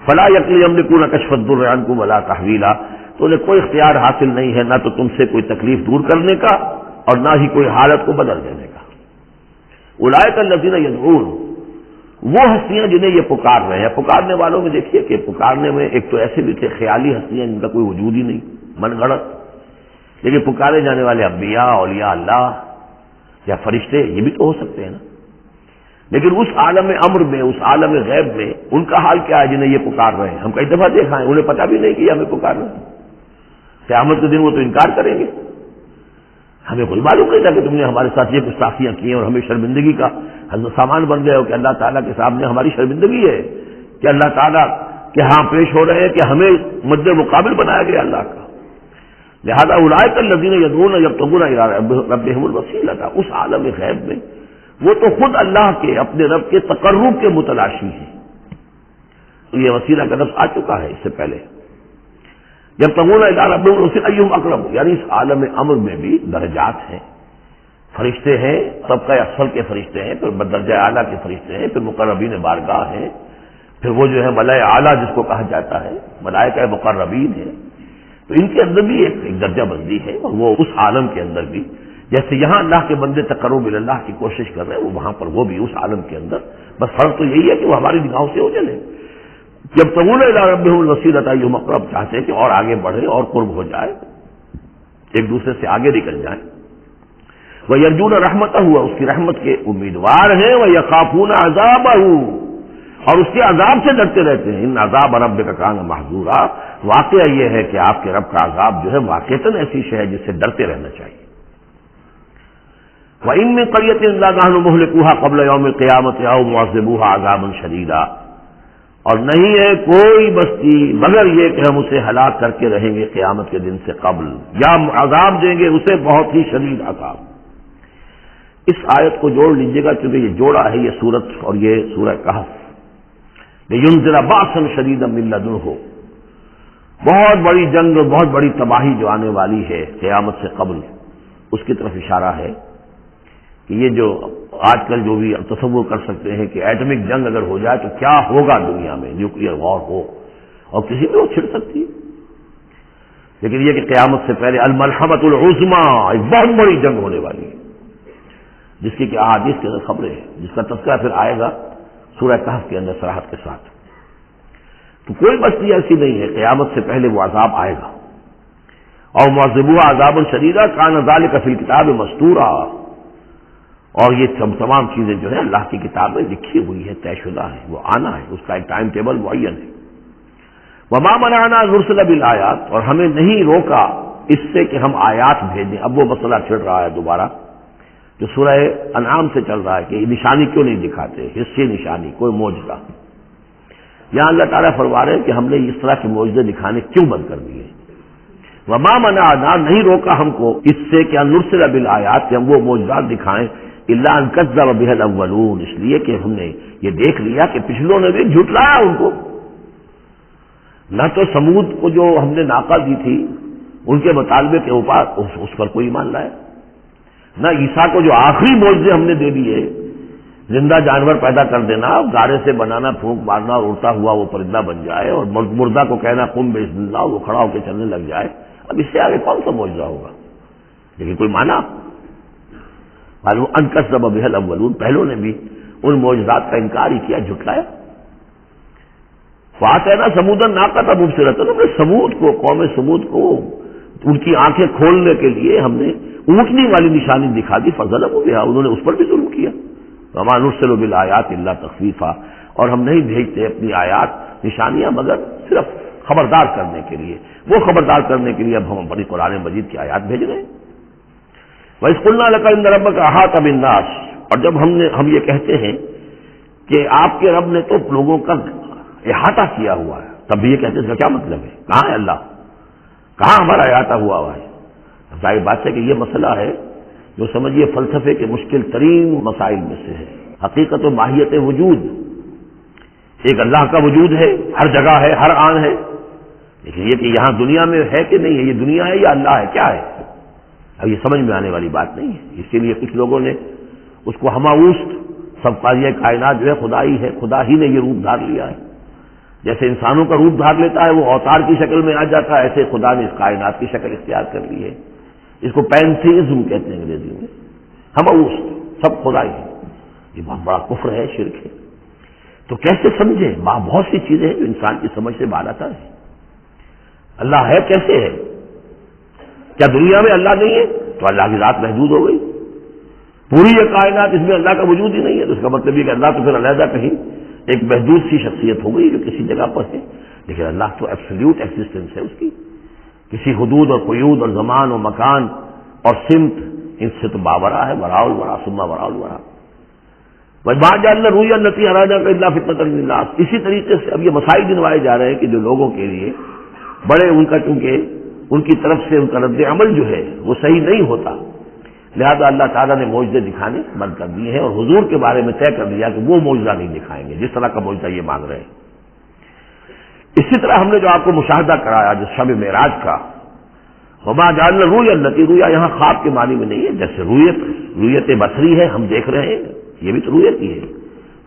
فَلَا يَمْلِكُونَ كَشْفَ الضُّرِّ عَنكُمْ وَلَا تَحْوِيلًا، تو انہیں کوئی اختیار حاصل نہیں ہے نہ تو تم سے کوئی تکلیف دور کرنے کا اور نہ ہی کوئی حالت کو بدل دینے کا۔ اولئک الذین یدعون، وہ ہستیاں جنہیں یہ پکار رہے ہیں۔ پکارنے والوں میں دیکھیے کہ پکارنے میں ایک تو ایسے بھی تھے خیالی ہستیاں جن کا کوئی وجود ہی نہیں، من گھڑت، لیکن پکارے جانے والے انبیاء، اولیاء اللہ یا فرشتے یہ بھی تو ہو سکتے ہیں نا۔ لیکن اس عالم امر میں، اس عالم غیب میں ان کا حال کیا ہے جنہیں یہ پکار رہے ہیں؟ ہم کئی دفعہ دیکھا ہے انہیں پتہ بھی نہیں کہ ہمیں پکار رہے ہیں۔ قیامت کے دن وہ تو انکار کریں گے، ہمیں کوئی معلوم نہیں تھا کہ تم نے ہمارے ساتھ یہ گستاخیاں کی ہیں اور ہمیں شرمندگی کا سامان بن گئے ہو کہ اللہ تعالیٰ کے سامنے ہماری شرمندگی ہے کہ اللہ تعالیٰ کے ہاں پیش ہو رہے ہیں کہ ہمیں مد مقابل بنایا گیا اللہ کا۔ لہذا اولئک الذین یدعون یبتغون الی ربہم الوسیلۃ، اس عالم غیب میں وہ تو خود اللہ کے اپنے رب کے تقرب کے متلاشی ہیں۔ یہ وسیلہ کا لفظ آ چکا ہے اس سے پہلے، یبتغون الی ربہم الوسیلۃ ایہم اقرب، یعنی اس عالم امر میں بھی درجات ہیں، فرشتے ہیں، طبقہ اسفل کے فرشتے ہیں، پھر درجہ اعلیٰ کے فرشتے ہیں، پھر مقربین بارگاہ ہیں، پھر وہ جو ہے ملائے اعلیٰ جس کو کہا جاتا ہے، ملائکہ مقربین ہیں۔ تو ان کے اندر بھی ایک درجہ بندی ہے، اور وہ اس عالم کے اندر بھی جیسے یہاں اللہ کے بندے تقرب اللہ کی کوشش کر رہے ہیں، وہ وہاں پر وہ بھی اس عالم کے اندر، بس فرق تو یہی ہے کہ وہ ہماری نگاہوں سے ہو چلے۔ جب تقول الی ربہم الوسیلۃ ایہم اقرب، چاہتے ہیں کہ اور آگے بڑھے اور قرب ہو جائے، ایک دوسرے سے آگے نکل جائیں۔ وَيَرْجُونَ رَحْمَتَهُ، اس کی رحمت کے امیدوار ہیں، وَيَخَافُونَ عَذَابَهُ، اور اس کے عذاب سے ڈرتے رہتے ہیں. ان عذاب ربک کان محذورا، واقعہ یہ ہے کہ آپ کے رب کا عذاب جو ہے واقعتاً ایسی شے ہے جس سے ڈرتے رہنا چاہیے. وَإِن مِّن قَرْيَةٍ إِلَّا نَحْنُ مُهْلِكُوهَا قَبْلَ يَوْمِ الْقِيَامَةِ أَوْ مُعَذِّبُوهَا عَذَابًا شَدِيدًا، اور نہیں ہے کوئی بستی مگر یہ کہ ہم اسے ہلاک کر کے رہیں گے قیامت کے دن سے قبل، یا عذاب دیں گے اسے بہت ہی شدید عذاب. اس آیت کو جوڑ لیجئے گا کیونکہ یہ جوڑا ہے یہ سورت اور یہ سورہ کہف. لِيُنذِرَ بَأْسًا شَدِيدًا مِّن لَّدُنْهُ، بہت بڑی جنگ اور بہت بڑی تباہی جو آنے والی ہے قیامت سے قبل، اس کی طرف اشارہ ہے کہ یہ جو آج کل جو بھی تصور کر سکتے ہیں کہ ایٹمک جنگ اگر ہو جائے تو کیا ہوگا دنیا میں، نیوکلیئر وار ہو اور کسی پہ وہ چھڑ سکتی ہے. لیکن یہ کہ قیامت سے پہلے الملحمۃ العظمیٰ، ایک بہت بڑی جنگ ہونے والی ہے جس کی کہ احادیث کے اندر خبریں ہیں، جس کا تذکرہ پھر آئے گا سورہ کہف کے اندر صراحت کے ساتھ. تو کوئی بستی ایسی نہیں ہے، قیامت سے پہلے وہ عذاب آئے گا. اور معذبوها عذابا شدیدا کان ذلک فی الکتاب مستورا، اور یہ تمام چیزیں جو ہے اللہ کی کتاب میں لکھی ہوئی ہے، طے شدہ ہے، وہ آنا ہے، اس کا ایک ٹائم ٹیبل معین ہے. وما منعنا ان نرسل بالآیات، اور ہمیں نہیں روکا اس سے کہ ہم آیات بھیجیں. اب وہ مسئلہ چھڑ رہا ہے دوبارہ جو سورہ انعام سے چل رہا ہے کہ نشانی کیوں نہیں دکھاتے، حصے نشانی، کوئی معجزہ. یہاں اللہ تعالیٰ فرما رہے ہیں کہ ہم نے اس طرح کے معجزے دکھانے کیوں بند کر دیے. وما منعنا، نہیں روکا ہم کو اس سے کہ ان نرسل بالآیات، کہ ہم وہ معجزات دکھائیں، الا ان کذب بها الاولون، اس لیے کہ ہم نے یہ دیکھ لیا کہ پچھلوں نے بھی جھٹلایا ان کو. نہ تو سمود کو جو ہم نے ناقہ دی تھی ان کے مطالبے کے اوپر اس پر کوئی ایمان لایا، نہ عیسیٰ کو جو آخری معجزے ہم نے دے دیے، زندہ جانور پیدا کر دینا، گارے سے بنانا، پھونک مارنا اور اڑتا ہوا وہ پرندہ بن جائے، اور مردہ کو کہنا قم بسم اللہ، وہ کھڑا ہو کے چلنے لگ جائے. اب اس سے آگے کون سا معجزہ ہوگا؟ لیکن کوئی مانا معلوم ان کذب بها الاولون، پہلوں نے بھی ان معجزات کا انکار ہی کیا، جھٹلایا. فاتحنا سمودا ناقۃ مبصرۃ، ہم نے سمود کو، قوم سمود کو ان کی آنکھیں کھولنے کے لیے ہم نے اونٹنی والی نشانی دکھا دی. فظلموا بها، انہوں نے اس پر بھی ظلم کیا. وما نرسل بالآیات الا تخویفا، اور ہم نہیں بھیجتے اپنی آیات نشانیاں مگر صرف خبردار کرنے کے لیے. وہ خبردار کرنے کے لیے اب ہم اپنی قرآن مجید کی آیات بھیج رہے ہیں. وَإِذْ قُلْنَا لَكَ إِنَّ رَبَّكَ أَحَاطَ بِالنَّاسِ، اور جب ہم یہ کہتے ہیں کہ آپ کے رب نے تو لوگوں کا احاطہ کیا ہوا ہے، تب بھی یہ کہتے ہیں اس کا کیا مطلب ہے؟ کہاں ہے اللہ؟ کہاں ہمارا احاطہ ہوا ہے؟ ظاہر بات ہے کہ یہ مسئلہ ہے جو سمجھیے فلسفے کے مشکل ترین مسائل میں سے ہے. حقیقت و ماہیت وجود، ایک اللہ کا وجود ہے، ہر جگہ ہے، ہر آن ہے، لیکن یہ کہ یہاں دنیا میں ہے کہ نہیں ہے، یہ دنیا ہے یا اللہ ہے، کیا ہے؟ اب یہ سمجھ میں آنے والی بات نہیں ہے. اس کے لیے کچھ لوگوں نے اس کو ہماوست سب قاضی کائنات جو ہے خدا ہی ہے، خدا ہی نے یہ روپ دھار لیا ہے. جیسے انسانوں کا روپ دھار لیتا ہے وہ اوتار کی شکل میں آ جاتا ہے، ایسے خدا نے اس کائنات کی شکل اختیار کر لی ہے. اس کو پینتھیزم کہتے ہیں انگریزی میں، ہماوست، سب خدا ہی ہے. یہ بہت بڑا کفر ہے، شرک ہے. تو کیسے سمجھیں؟ بہت سی چیزیں ہیں جو انسان کی سمجھ سے باہر آتا ہے. اللہ ہے کیسے ہے؟ کیا دنیا میں اللہ نہیں ہے تو اللہ کی ذات محدود ہو گئی؟ پوری یہ کائنات اس میں اللہ کا وجود ہی نہیں ہے تو اس کا مطلب یہ کہ اللہ تو پھر علیحدہ کہیں ایک محدود سی شخصیت ہو گئی جو کسی جگہ پر ہے. لیکن اللہ تو ایبسلیوٹ ایگزسٹنس ہے اس کی، کسی حدود اور قیود اور زمان اور مکان اور سمت ان سے تو باورا ہے. وراء الورا ثم وراء الورا. وما جعلنا الرؤيا التي أرادناك إلا فتنة للناس. اسی طریقے سے اب یہ مسائل گنوائے جا رہے ہیں کہ جو لوگوں کے لیے بڑے ان کا چونکہ ان کی طرف سے ان کا رد عمل جو ہے وہ صحیح نہیں ہوتا، لہذا اللہ تعالیٰ نے معجزے دکھانے بند کر دیے ہیں اور حضور کے بارے میں طے کر دیا کہ وہ معجزہ نہیں دکھائیں گے جس طرح کا معجزہ یہ مانگ رہے ہیں. اسی طرح ہم نے جو آپ کو مشاہدہ کرایا جس شب معراج کا، وما جعلنا الرؤيا التي، رؤیا یہاں خواب کے معنی میں نہیں ہے، جیسے رؤیت بصری ہے ہم دیکھ رہے ہیں، یہ بھی تو رؤیت ہی ہے.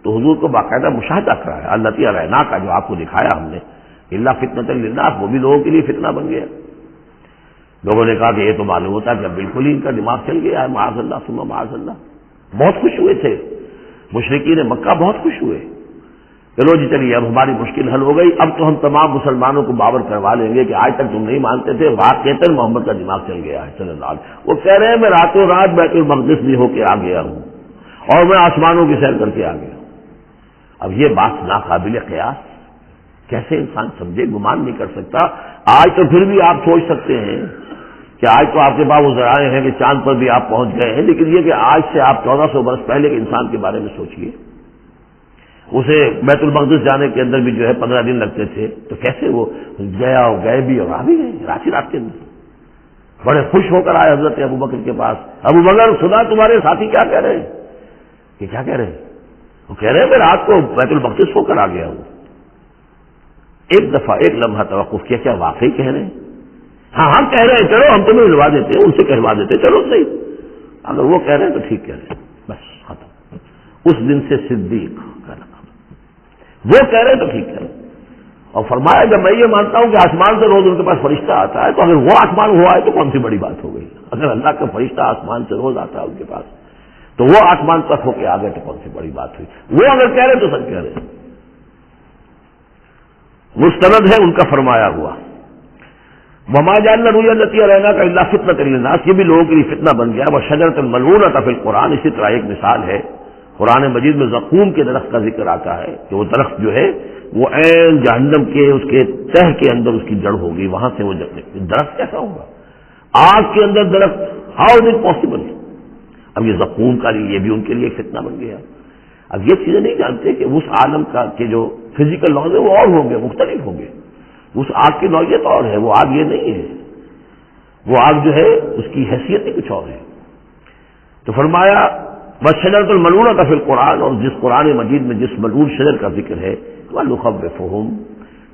تو حضور کو باقاعدہ مشاہدہ کرایا التي اریناک کا، جو آپ کو دکھایا ہم نے، الا فتنۃ للناس، وہ بھی لوگوں کے لیے فتنہ بن گیا. لوگوں نے کہا کہ یہ تو معلوم ہوتا ہے کہ اب بالکل ہی ان کا دماغ چل گیا ہے، معاذ اللہ ثم معاذ اللہ. بہت خوش ہوئے تھے مشرکین مکہ، بہت خوش ہوئے. چلو جی چلیے اب ہماری مشکل حل ہو گئی، اب تو ہم تمام مسلمانوں کو باور کروا لیں گے کہ آج تک تم نہیں مانتے تھے، واقعتاً محمد کا دماغ چل گیا ہے صلی اللہ علیہ وسلم. وہ کہہ رہے ہیں میں راتوں رات بیت المقدس بھی ہو کے آ گیا ہوں اور میں آسمانوں کی سیر کر کے آ گیا ہوں. اب یہ بات ناقابل قیاس، کیسے انسان سمجھے، گمان نہیں کر سکتا۔ آج تو پھر بھی آپ سوچ سکتے ہیں کہ آج تو آپ کے پاس وہ ذرائع ہیں کہ چاند پر بھی آپ پہنچ گئے ہیں، لیکن یہ کہ آج سے آپ 1400 برس پہلے کے انسان کے بارے میں سوچئے، اسے بیت المقدس جانے کے اندر بھی جو ہے 15 دن لگتے تھے، تو کیسے وہ گیا اور گئے بھی اور آ بھی گئے رات ہی رات کے اندر۔ بڑے خوش ہو کر آئے حضرت ابوبکر کے پاس، ابوبکر سنا تمہارے ساتھی کیا کہہ رہے ہیں؟ کہ کیا کہہ رہے ہیں؟ وہ کہہ رہے ہیں میں رات کو بیت المقدس ہو کر آ گیا ہوں۔ ایک دفعہ ایک لمحہ توقف کیا، کیا واقعی کہہ رہے ہیں؟ ہاں ہاں کہہ رہے ہیں، چلو ہم تمہیں ملوا دیتے ہیں، ان سے کہلوا دیتے ہیں، چلو صحیح، اگر وہ کہہ رہے ہیں تو ٹھیک کہہ رہے ہیں، بس ختم۔ اس دن سے صدیق کا نام، وہ کہہ رہے ہیں تو ٹھیک کہہ رہے ہیں۔ اور فرمایا جب میں یہ مانتا ہوں کہ آسمان سے روز ان کے پاس فرشتہ آتا ہے، تو اگر وہ آسمان ہوا ہے تو کون سی بڑی بات ہو گئی؟ اگر اللہ کا فرشتہ آسمان سے روز آتا ہے ان کے پاس، تو وہ آسمان تک ہو کے آ گئے تو کون سی بڑی بات ہوئی؟ وہ اگر کہہ رہے تو سب کہہ رہے ہیں۔ مستند ہے ان کا فرمایا ہوا، وما جعلنا الرؤيا التي اريناك الا فتنة للناس، یہ بھی لوگوں کے لیے فتنہ بن گیا۔ وشجرة ملعونة في القرآن، اسی طرح ایک مثال ہے قرآن مجید میں زقوم کے درخت کا ذکر آتا ہے کہ وہ درخت جو ہے وہ عین جہنم کے اس کے تہ کے اندر اس کی جڑ ہوگی، وہاں سے وہ درخت کیسا ہوگا؟ آگ کے اندر درخت، ہاؤ از اٹ پاسبل؟ اب یہ زقوم کا لیے یہ بھی ان کے لیے ایک فتنہ بن گیا۔ اب یہ چیزیں نہیں جانتے کہ اس عالم کا کہ جو فزیکل لاز ہے وہ اور ہوں گے، مختلف ہوں گے، اس آگ کی نوعیت اور ہے، وہ آگ یہ نہیں ہے، وہ آگ جو ہے اس کی حیثیت ہی کچھ اور ہے۔ تو فرمایا وشجرۃ الملعونۃ فی القرآن، اور جس قرآن مجید میں جس ملعون شجر کا ذکر ہے، وَنُخَوِّفُهُمْ،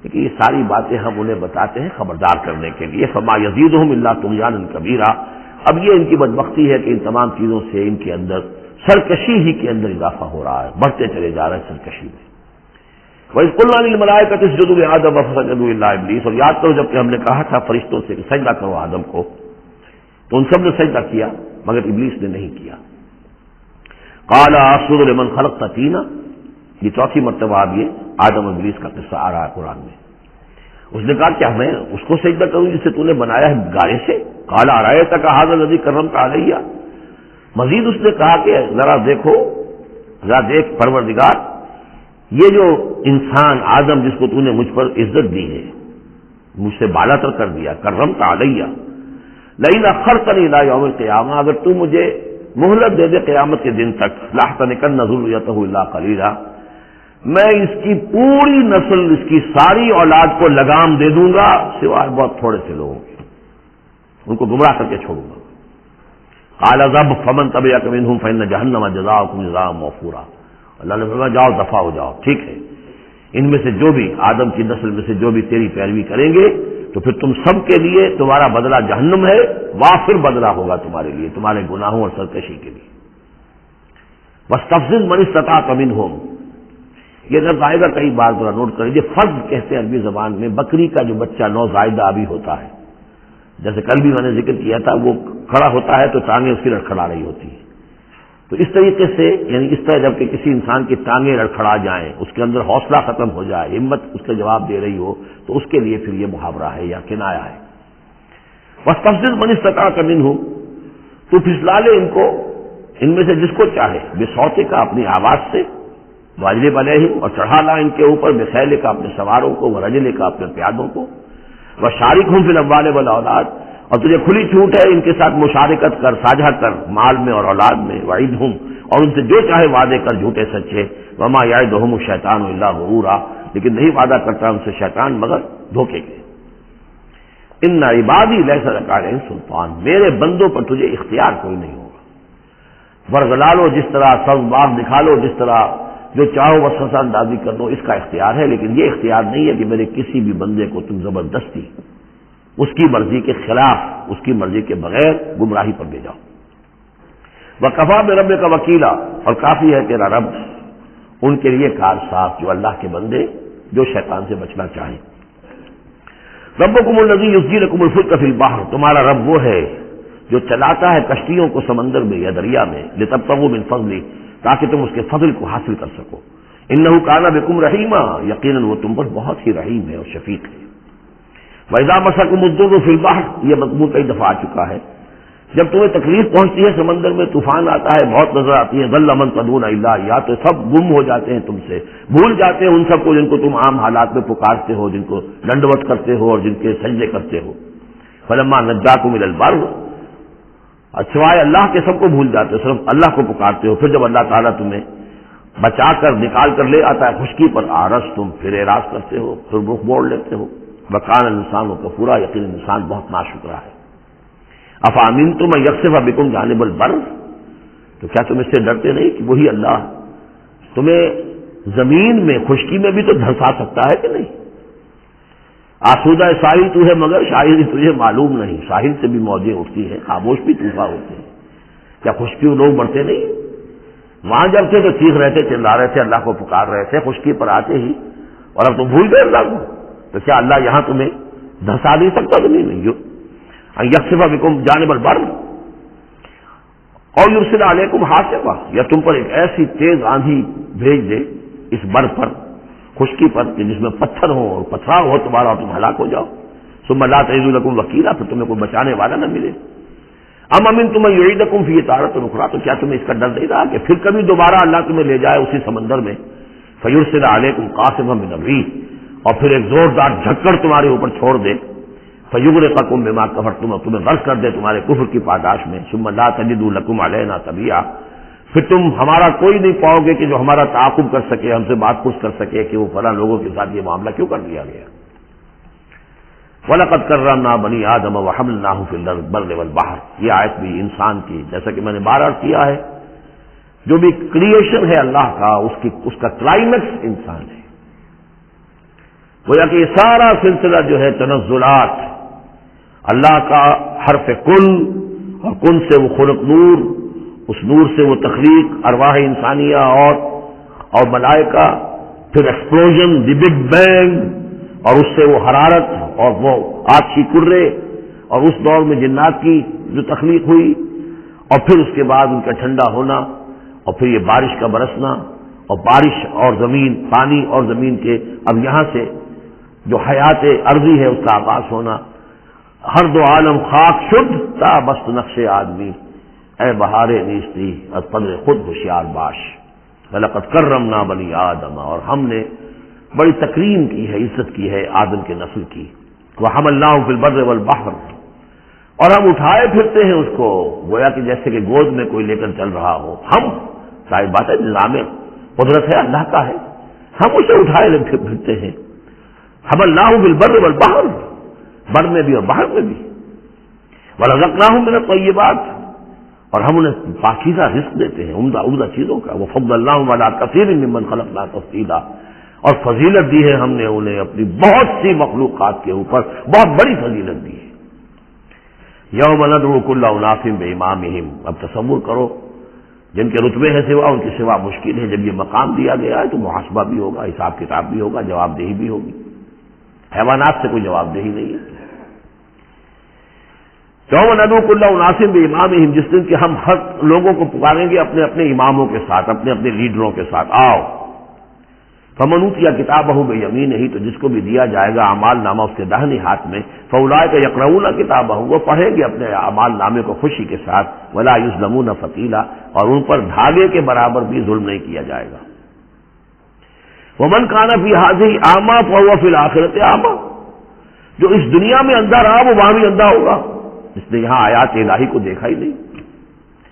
کہ یہ ساری باتیں ہم انہیں بتاتے ہیں خبردار کرنے کے لیے، فما یزیدہم الا طغیانا کبیرا۔ اب یہ ان کی بدبختی ہے کہ ان تمام چیزوں سے ان کے اندر سرکشی ہی کے اندر اضافہ ہو رہا ہے، بڑھتے چلے جا رہے ہیں سرکشی میں۔ وَإِذْ قُلْنَا لِلْمَلَائِكَةِ اسْجُدُوا لِآدَمَ فَسَجَدُوا إِلَّا إِبْلِيسَ، اور یاد کرو جب کہ ہم نے کہا تھا فرشتوں سے کہ سجدہ کرو آدم کو، تو ان سب نے سجدہ کیا مگر ابلیس نے نہیں کیا۔ قَالَ أَسْجُدُ لِمَنْ خَلَقْتَ طِينًا، یہ چوتھی مرتبہ اب یہ آدم و ابلیس کا قصہ آ رہا ہے قرآن میں۔ اس نے کہا کیا میں اس کو سجدہ کروں جسے تو نے بنایا ہے گارے سے؟ قَالَ أَرَأَيْتَكَ هَذَا الَّذِي كَرَّمْتَ عَلَيَّ، مزید اس نے کہا کہ ذرا دیکھو، ذرا دیکھ پروردگار، یہ جو انسان آدم جس کو تو نے مجھ پر عزت دی ہے، مجھ سے بالا تر کر دیا، کرمت علیہ، لئن اخرتنی الی یوم القیامہ، اگر تو مجھے مہلت دے دے قیامت کے دن تک، لاحتنکن ذریتہ الا قلیلا، میں اس کی پوری نسل، اس کی ساری اولاد کو لگام دے دوں گا سوائے بہت تھوڑے سے لوگوں کے، ان کو گمراہ کر کے چھوڑوں گا۔ قال ذب فمن تبعک منہم فإن جہنم جزاؤکم جزاء موفورا، اللہ نے فرمایا جاؤ دفع ہو جاؤ، ٹھیک ہے، ان میں سے جو بھی آدم کی نسل میں سے جو بھی تیری پیروی کریں گے تو پھر تم سب کے لیے تمہارا بدلہ جہنم ہے، وافر بدلہ ہوگا تمہارے لیے، تمہارے گناہوں اور سرکشی کے لیے۔ واستفزز من استطاعت منہم، یہ لفظ آئے گا کئی بار، ذرا نوٹ کر لیجیے، فض کہتے ہیں عربی زبان میں بکری کا جو بچہ نوزائیدہ ابھی ہوتا ہے، جیسے کل بھی میں نے ذکر کیا تھا، وہ کھڑا ہوتا ہے تو ٹانگیں اس کی لڑکھڑا رہی ہوتی ہیں، تو اس طریقے سے یعنی اس طرح جب کہ کسی انسان کی ٹانگیں لڑکھڑا جائیں، اس کے اندر حوصلہ ختم ہو جائے، ہمت اس کا جواب دے رہی ہو، تو اس کے لیے پھر یہ محاورہ ہے یا کنایا ہے۔ واستفزز من استطاعت منہم، تو پھسلا لے ان کو، ان میں سے جس کو چاہے، بصوتک کا اپنی آواز سے، واجلب علیہم، اور چڑھا لا ان کے اوپر، بخیلک کا اپنے سواروں کو، ورجلک کا اپنے پیادوں کو، وشارکہم فی الاموال والاولاد، اور تجھے کھلی چھوٹ ہے ان کے ساتھ مشارکت کر، ساجھا کر مال میں اور اولاد میں، وعدہم، اور ان سے جو چاہے وعدے کر جھوٹے سچے، وما یعدہم الشیطان الا غرورا، لیکن نہیں وعدہ کرتا ان سے شیطان مگر دھوکے کے۔ ان عبادی لیس لک علیہم سلطان، میرے بندوں پر تجھے اختیار کوئی نہیں ہوگا، ورگلا لو جس طرح، سب باغ دکھا لو جس طرح، جو چاہو وسوسہ اندازی کر دو، اس کا اختیار ہے، لیکن یہ اختیار نہیں ہے کہ میرے کسی بھی بندے کو تم زبردستی اس کی مرضی کے خلاف، اس کی مرضی کے بغیر گمراہی پر لے جاؤ۔ وَكَفَىٰ بِرَبِّكَ وَكِيلًا، اور کافی ہے تیرا رب ان کے لیے کارساز، جو اللہ کے بندے جو شیطان سے بچنا چاہیں۔ ربکم الذی یزجی لکم الفلک فی البحر، تمہارا رب وہ ہے جو چلاتا ہے کشتیوں کو سمندر میں یا دریا میں، لتبتغوا من فضلہ، تاکہ تم اس کے فضل کو حاصل کر سکو۔ انہ کان بکم رحیما، یقیناً وہ تم پر بہت ہی رحیم ہے اور شفیق ہے۔ وَإِذَا مَسَّكُمُ الضُّرُّ فِي الْبَحْرِ، یہ مضمون کئی دفعہ آ چکا ہے جب تمہیں تکلیف پہنچتی ہے سمندر میں، طوفان آتا ہے، موت نظر آتی ہے، ضل من تدعون الا اياه، تو سب گم ہو جاتے ہیں تم سے، بھول جاتے ہیں ان سب کو جن کو تم عام حالات میں پکارتے ہو، جن کو ڈنڈوت کرتے ہو اور جن کے سجدے کرتے ہو. فلما نجاكم الى البر، سوائے اللہ کے سب کو بھول جاتے ہو، صرف اللہ کو پکارتے ہو. پھر جب اللہ تعالیٰ تمہیں بچا کر نکال کر لے آتا ہے خشکی پر، آرس تم پھر اعراض کرتے ہو، پھر رخ موڑ لیتے ہو. وکان الانسان کفورا، یقین انسان بہت ناشکرا ہے. افامنتم ان یخسف بکم جانب البر، تو کیا تم اس سے ڈرتے نہیں کہ وہی اللہ تمہیں زمین میں خشکی میں بھی تو دھنسا سکتا ہے کہ نہیں؟ آسودہ ساحل تو ہے مگر شاید تجھے معلوم نہیں، ساحل سے بھی موجیں اٹھتی ہیں، خاموش بھی طوفان ہوتے ہیں. کیا خشکی میں لوگ مرتے نہیں؟ وہاں جب تھے تو چیخ رہے تھے، چلا رہے تھے، اللہ کو پکار رہے تھے، خشکی پر آتے ہی اور اب تم بھول گئے اللہ کو. تو کیا اللہ یہاں تمہیں دھنسا نہیں سکتا؟ زمین میں جو یکسفا بکم جانب البر اور یرسل علیکم حاصبا، یا تم پر ایک ایسی تیز آندھی بھیج دے اس بر پر، خشکی پر، کہ جس میں پتھر ہو اور پتھراؤ ہو تمہارا اور تم ہلاک ہو جاؤ. ثم لا تجدوا لکم وکیلا، پھر تمہیں کوئی بچانے والا نہ ملے. ام امنتم ان یعیدکم فیہ تارۃ اخری، تو کیا تمہیں اس کا ڈر نہیں رہا کہ پھر کبھی دوبارہ اللہ تمہیں لے جائے اسی سمندر میں. فیرسل علیکم قاصفا من الریح، اور پھر ایک زوردار جھکڑ تمہارے اوپر چھوڑ دے. فیغرقکم بما کفرتم، تمہیں غرق کر دے تمہارے کفر کی پاداش میں. ثم لا تجدوا لکم علینا تبیعا، پھر تم ہمارا کوئی نہیں پاؤ گے کہ جو ہمارا تعاقب کر سکے، ہم سے بات پوچھ کر سکے کہ وہ فلاں لوگوں کے ساتھ یہ معاملہ کیوں کر دیا گیا. وَلَقَدْ كَرَّمْنَا بَنِي آدَمَ وَحَمَلْنَاهُمْ فِي الْبَرِّ وَالْبَحْرِ، یہ آیت بھی انسان کی، جیسا کہ میں نے بار بار کیا ہے، جو بھی کریشن ہے اللہ کا، اس کا کلائمیکس انسان ہے. گویا کہ یہ سارا سلسلہ جو ہے تنزلات، اللہ کا حرف کن، اور کن سے وہ خلق نور، اس نور سے وہ تخلیق ارواح انسانیہ اور ملائکہ، پھر ایکسپلوژن، دی بگ بینگ، اور اس سے وہ حرارت اور وہ آتشی کرے، اور اس دور میں جنات کی جو تخلیق ہوئی، اور پھر اس کے بعد ان کا ٹھنڈا ہونا، اور پھر یہ بارش کا برسنا، اور بارش اور زمین، پانی اور زمین کے اب یہاں سے جو حیات ارضی ہے اس کا آغاز ہونا. ہر دو عالم خاک شد تا بست نقش آدمی، اے بہار نیستی از قدر خود ہوشیار باش. وَلَقَدْ كَرَّمْنَا بَنِي آدَمَ، اور ہم نے بڑی تکریم کی ہے، عزت کی ہے آدم کے نسل کی. وَحَمَلْنَاهُ فِي الْبَرِّ وَالْبَحْرِ، اور ہم اٹھائے پھرتے ہیں اس کو، گویا کہ جیسے کہ گود میں کوئی لے کر چل رہا ہو. ہم، ظاہر بات ہے نظام قدرت ہے اللہ کا ہے، ہم اسے اٹھائے پھرتے ہیں. حَمَلْنَاهُ فِي الْبَرِّ وَالْبَحْرِ، بر میں بھی اور باہر میں بھی. وَرَزَقْنَاهُم مِّنَ الطَّيِّبَاتِ، اور ہم انہیں پاکیزہ رزق دیتے ہیں، عمدہ چیزوں کا. وَفَضَّلْنَاهُمْ عَلَىٰ كَثِيرٍ مِّمَّنْ خَلَقْنَا تَفْضِيلًا، اور فضیلت دی ہے ہم نے انہیں اپنی بہت سی مخلوقات کے اوپر، بہت بڑی فضیلت دی ہے. یوم ندعو کل اناس بامامہم، اب تصور کرو جن کے رتبے ہیں سوا، ان کی سوا مشکل ہے. جب یہ مقام دیا گیا ہے تو محاسبہ بھی ہوگا، حساب کتاب بھی ہوگا، جواب دہی بھی ہوگی. حیوانات سے کوئی جواب دہی نہیں ہے. یوم ندعو کل اناس بامامہم، جس دن کہ ہم ہر لوگوں کو پکاریں گے اپنے اپنے اماموں کے ساتھ، اپنے اپنے لیڈروں کے ساتھ. آؤ فمن اوتی کتابہ بیمینہ، تو جس کو بھی دیا جائے گا اعمال نامہ اس کے داہنے ہاتھ میں، فاولئک یقرؤون کتابہ، وہ پڑھیں گے اپنے اعمال نامے کو خوشی کے ساتھ. ولا یظلمون فتیلا، اور ان پر دھاگے کے برابر بھی ظلم نہیں کیا جائے گا. ومن کان فی ہذہ اعمی فہو فی الآخرۃ اعمی، جو اس دنیا میں اندھا رہا وہ وہاں بھی اندھا ہوگا. جس نے یہاں آیات الہی کو دیکھا ہی نہیں،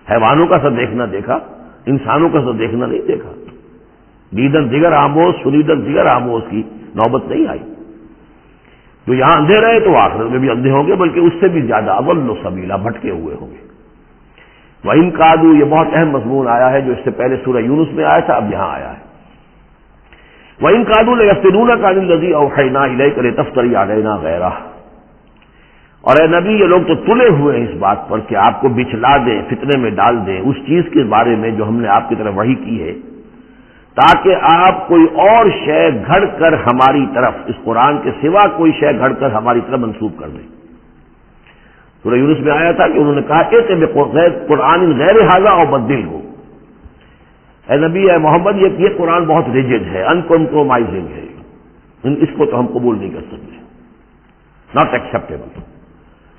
حیوانوں کا سا دیکھنا دیکھا، انسانوں کا سا دیکھنا نہیں دیکھا. دیدن دیگر آموز، سنیدن دیگر آموز کی نوبت نہیں آئی. جو یہاں اندھے رہے تو آخرت میں بھی اندھے ہوں گے، بلکہ اس سے بھی زیادہ اضل سبیلا، بھٹکے ہوئے ہوں گے. وَإِن كَادُوا، یہ بہت اہم مضمون آیا ہے جو اس سے پہلے سورہ یونس میں آیا تھا، اب یہاں آیا ہے. وَإِن كَادُوا لَيَفْتِنُونَكَ عَنِ الَّذِي أَوْحَيْنَا إِلَيْكَ لِتَفْتَرِيَ عَلَيْنَا غَيْرَهُ، اور اے نبی یہ لوگ تو تلے ہوئے ہیں اس بات پر کہ آپ کو بچلا دیں، فتنے میں ڈال دیں اس چیز کے بارے میں جو ہم نے آپ کی طرف وحی کی ہے، تاکہ آپ کوئی اور شے گھڑ کر ہماری طرف، اس قرآن کے سوا کوئی شے گھڑ کر ہماری طرف منسوب کر دیں. سورہ یونس میں آیا تھا کہ انہوں نے کہا کہ قرآن غیر ھذا او بدلہ، اے نبی اے محمد یہ قرآن بہت ریجڈ ہے، ان کمپرومائزنگ ہے، اس کو تو ہم قبول نہیں کر سکتے، ناٹ ایکسیپٹیبل.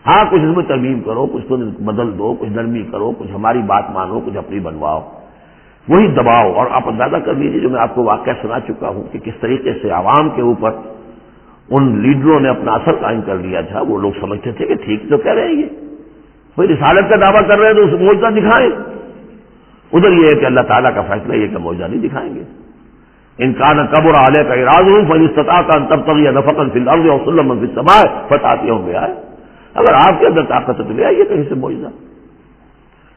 ہاں کچھ اس میں ترمیم کرو، کچھ کو بدل دو، کچھ نرمی کرو، کچھ ہماری بات مانو، کچھ اپنی بنواؤ، وہی دباؤ۔ اور آپ اندازہ کر لیجیے جو میں آپ کو واقعہ سنا چکا ہوں کہ کس طریقے سے عوام کے اوپر ان لیڈروں نے اپنا اثر قائم کر لیا تھا۔ وہ لوگ سمجھتے تھے کہ ٹھیک تو کہہ رہے ہیں، یہ کوئی رسالت کا دعویٰ کر رہے ہیں تو اس معجزہ دکھائیں۔ ادھر یہ ہے کہ اللہ تعالیٰ کا فیصلہ یہ کہ معجزہ نہیں دکھائیں گے۔ ان کان کبر علیک اعراضهم فان استطعت ان تبتغي نفقا في الارض او سلما في السماء فتاتيهم بآية۔ اگر آپ کے اندر طاقت ہے تو لے آئیے کہیں سے معجزہ،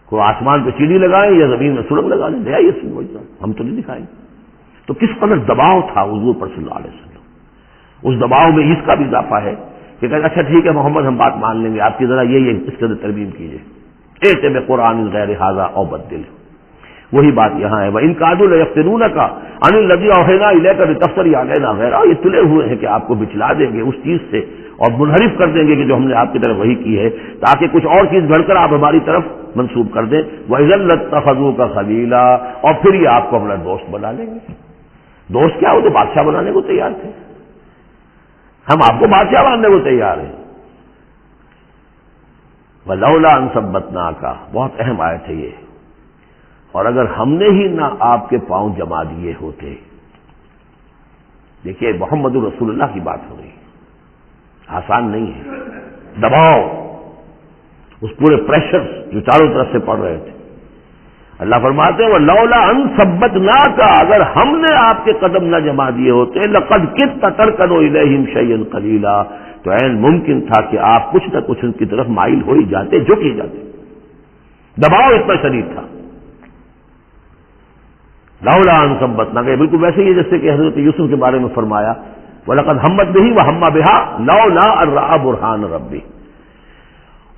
کوئی آسمان پہ چیڑی لگائیں یا زمین میں سرنگ لگا دیں، لے آئیے اس معجزہ، ہم تو نہیں دکھائیں گے۔ تو کس قدر دباؤ تھا حضور پر صلی اللہ علیہ وسلم۔ اس دباؤ میں اس کا بھی اضافہ ہے کہ کہتے اچھا ٹھیک ہے محمد ہم بات مان لیں گے، آپ کی ذرا یہ اس کے اندر ترمیم کیجیے، ایسے میں قرآن غیر ھذا او بدل۔ وہی بات یہاں ہے، وَإِن كَادُوا لَيَفْتِنُونَكَ عَنِ الَّذِي أَوْحَيْنَا إِلَيْكَ لِتَفْتَرِيَ عَلَيْنَا غَيْرَهُ۔ یہ تلے ہوئے ہیں کہ آپ کو بچلا دیں گے اس چیز سے اور منحرف کر دیں گے کہ جو ہم نے آپ کی طرف وحی کی ہے، تاکہ کچھ اور چیز گھڑ کر آپ ہماری طرف منسوب کر دیں۔ وَإِذًا لَاتَّخَذُوكَ خَلِيلًا، اور پھر یہ آپ کو اپنا دوست بنا لیں گے۔ دوست کیا، وہ تو بادشاہ بنانے کو تیار تھے، ہم آپ کو بادشاہ بنانے کو تیار ہیں۔ وَلَوْلَا أَن ثَبَّتْنَاكَ، بہت اہم آیت ہے یہ، اور اگر ہم نے ہی نہ آپ کے پاؤں جما دیے ہوتے۔ دیکھیے محمد رسول اللہ کی بات ہو رہی ہے، آسان نہیں ہے، دباؤ، اس پورے پریشر جو چاروں طرف سے پڑ رہے تھے۔ اللہ فرماتے ہیں وَلَوْلَا أَن ثَبَّتْنَاكَ، اگر ہم نے آپ کے قدم نہ جما دیے ہوتے، لَقَدْ كِدتَّ تَرْكَنُ إِلَيْهِمْ شَيْئًا قَلِيلًا، تو عین ممکن تھا کہ آپ کچھ نہ کچھ ان کی طرف مائل ہو ہی جاتے، جھک ہی جاتے۔ دباؤ اتنا شدید تھا۔ لولا ان ثبتناک، بالکل ویسے ہی جیسے کہ حضرت یوسف کے بارے میں فرمایا وَلَقَدْ هَمَّتْ بِهِ وَهَمَّ بِهَا لَوْلَا أَن رَأَىٰ بُرْهَانَ رَبِّهِ۔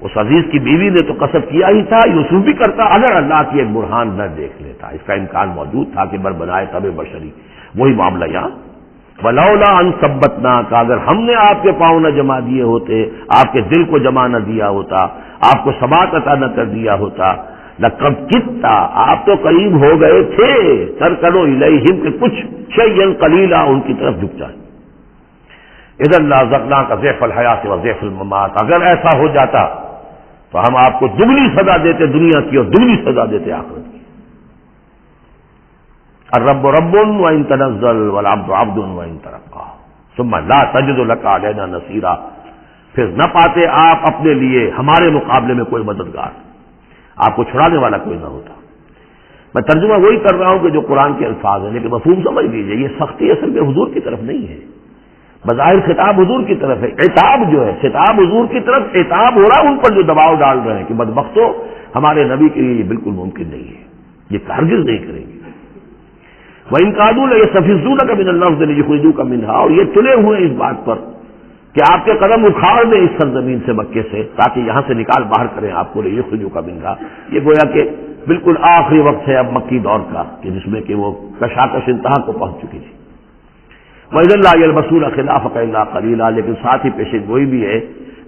اس عزیز کی بیوی نے تو قصد کیا ہی تھا، یوسف بھی کرتا اگر اللہ کی ایک برہان نہ دیکھ لیتا، اس کا امکان موجود تھا کہ بنائے تب بشری۔ وہی معاملہ یہاں وَلَوْلَا أَن ثَبَّتْنَاكَ، اگر ہم نے آپ کے پاؤں نہ جما دیے ہوتے، آپ کے دل کو جما نہ دیا ہوتا، آپ کو ثبات عطا نہ کر دیا ہوتا، لَقَدْ كِدتَّ، آپ تو قریب ہو گئے تھے، تَرْكَنُ إِلَيْهِمْ کہ کچھ شَيْئًا قَلِيلًا ان کی طرف جھک جائے۔ اِذًا لَأَذَقْنَاكَ ضِعْفَ الْحَيَاةِ وَضِعْفَ الْمَمَاتِ، اگر ایسا ہو جاتا تو ہم آپ کو دگنی سزا دیتے دنیا کی اور دگنی سزا دیتے آخرت کی۔ الرب رب وإن تنزل والعبد عبد وإن ترقى ثم لا تجد لك علينا نصيرا، پھر نہ پاتے آپ اپنے لیے ہمارے مقابلے میں کوئی مددگار، آپ کو چھڑانے والا کوئی نہ ہوتا۔ میں ترجمہ وہی کر رہا ہوں کہ جو قرآن کے الفاظ ہیں، لیکن مفہوم سمجھ لیجیے، یہ سختی اصل میں حضور کی طرف نہیں ہے، بظاہر خطاب حضور کی طرف ہے، عتاب جو ہے خطاب حضور کی طرف، عتاب ہو رہا ہے ان پر جو دباؤ ڈال رہے ہیں کہ بدبختو ہمارے نبی کے لیے یہ بالکل ممکن نہیں ہے، یہ ہرگز نہیں کریں گے۔ وَإِن كَادُوا لَيَسْتَفِزُّونَكَ مِنَ الْأَرْضِ لِيُخْرِجُوكَ مِنْهَا، اور یہ تلے ہوئے اس بات پر کہ آپ کے قدم اکھاڑ دیں اس سرزمین سے، مکے سے، تاکہ یہاں سے نکال باہر کریں آپ کو، لِيُخْرِجُوكَ مِنْهَا، یہ گویا کہ بالکل آخری وقت ہے اب مکی دور کا کہ جس میں کہ وہ کشاکش انتہا کو پہنچ چکی تھی۔ وَإِذًا لَا يَلْبَسُونَ خِلَافَكَ إِلَّا قَلِيلًا، لیکن ساتھ ہی پیشن گوئی بھی ہے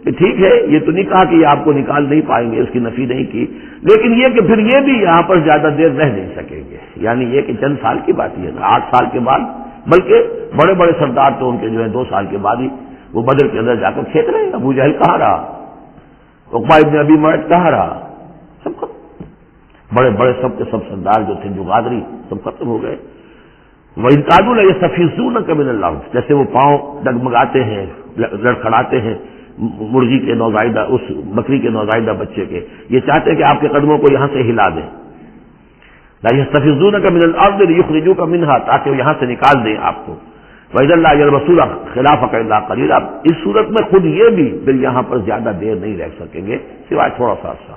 کہ ٹھیک ہے یہ تو نہیں کہا کہ یہ آپ کو نکال نہیں پائیں گے، اس کی نفی نہیں کی، لیکن یہ کہ پھر یہ بھی یہاں پر زیادہ دیر رہ نہیں سکیں گے، یعنی یہ کہ چند سال کی بات ہی ہے، 8 سال کے بعد، بلکہ بڑے بڑے سردار تو ان کے جو ہے 2 سال کے بعد ہی وہ بدر کے اندر جا کر کھیت رہے ہیں۔ ابو جہل کہاں رہا، عقبہ ابن ابی معیط کہاں رہا، سب ختم، بڑے بڑے سب کے سب سردار جو تھے جو غادری سب ختم ہو گئے۔ وَإِن كَادُوا لَيَسْتَفِزُّونَكَ مِنَ الْأَرْضِ، جیسے وہ پاؤں ڈگمگاتے ہیں، لڑکھڑاتے ہیں مرغی کے نوزائیدہ، اس بکری کے نوزائیدہ بچے کے، یہ چاہتے ہیں کہ آپ کے قدموں کو یہاں سے ہلا دیں۔ لَيَسْتَفِزُّونَكَ مِنَ الْأَرْضِ لِيُخْرِجُوكَ مِنْهَا، تاکہ وہ یہاں سے نکال دیں آپ کو۔ وَإِذًا لَا يَلْبَسُونَ خِلَافَكَ إِلَّا قَلِيلًا، اس صورت میں خود یہ بھی پھر یہاں پر زیادہ دیر نہیں رہ سکیں گے سوائے تھوڑا سا عرصہ۔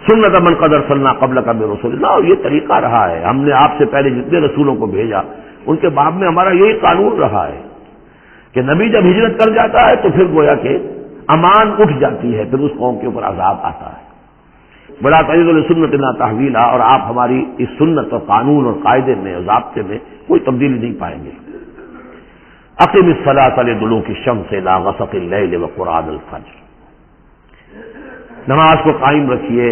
سنت من قد ارسلنا قبلک من رسلنا، اور یہ طریقہ رہا ہے، ہم نے آپ سے پہلے جتنے رسولوں کو بھیجا ان کے باب میں ہمارا یہی قانون رہا ہے کہ نبی جب ہجرت کر جاتا ہے تو پھر گویا کہ امان اٹھ جاتی ہے، پھر اس قوم کے اوپر عذاب آتا ہے۔ بلا تجد لسنتنا تحویلا، اور آپ ہماری اس سنت اور قانون اور قاعدے میں اور ضابطے میں کوئی تبدیلی نہیں پائیں گے۔ اقم الصلاۃ لدلوک الشمس الی غسق اللیل وقرآن الفجر، نماز کو قائم رکھیے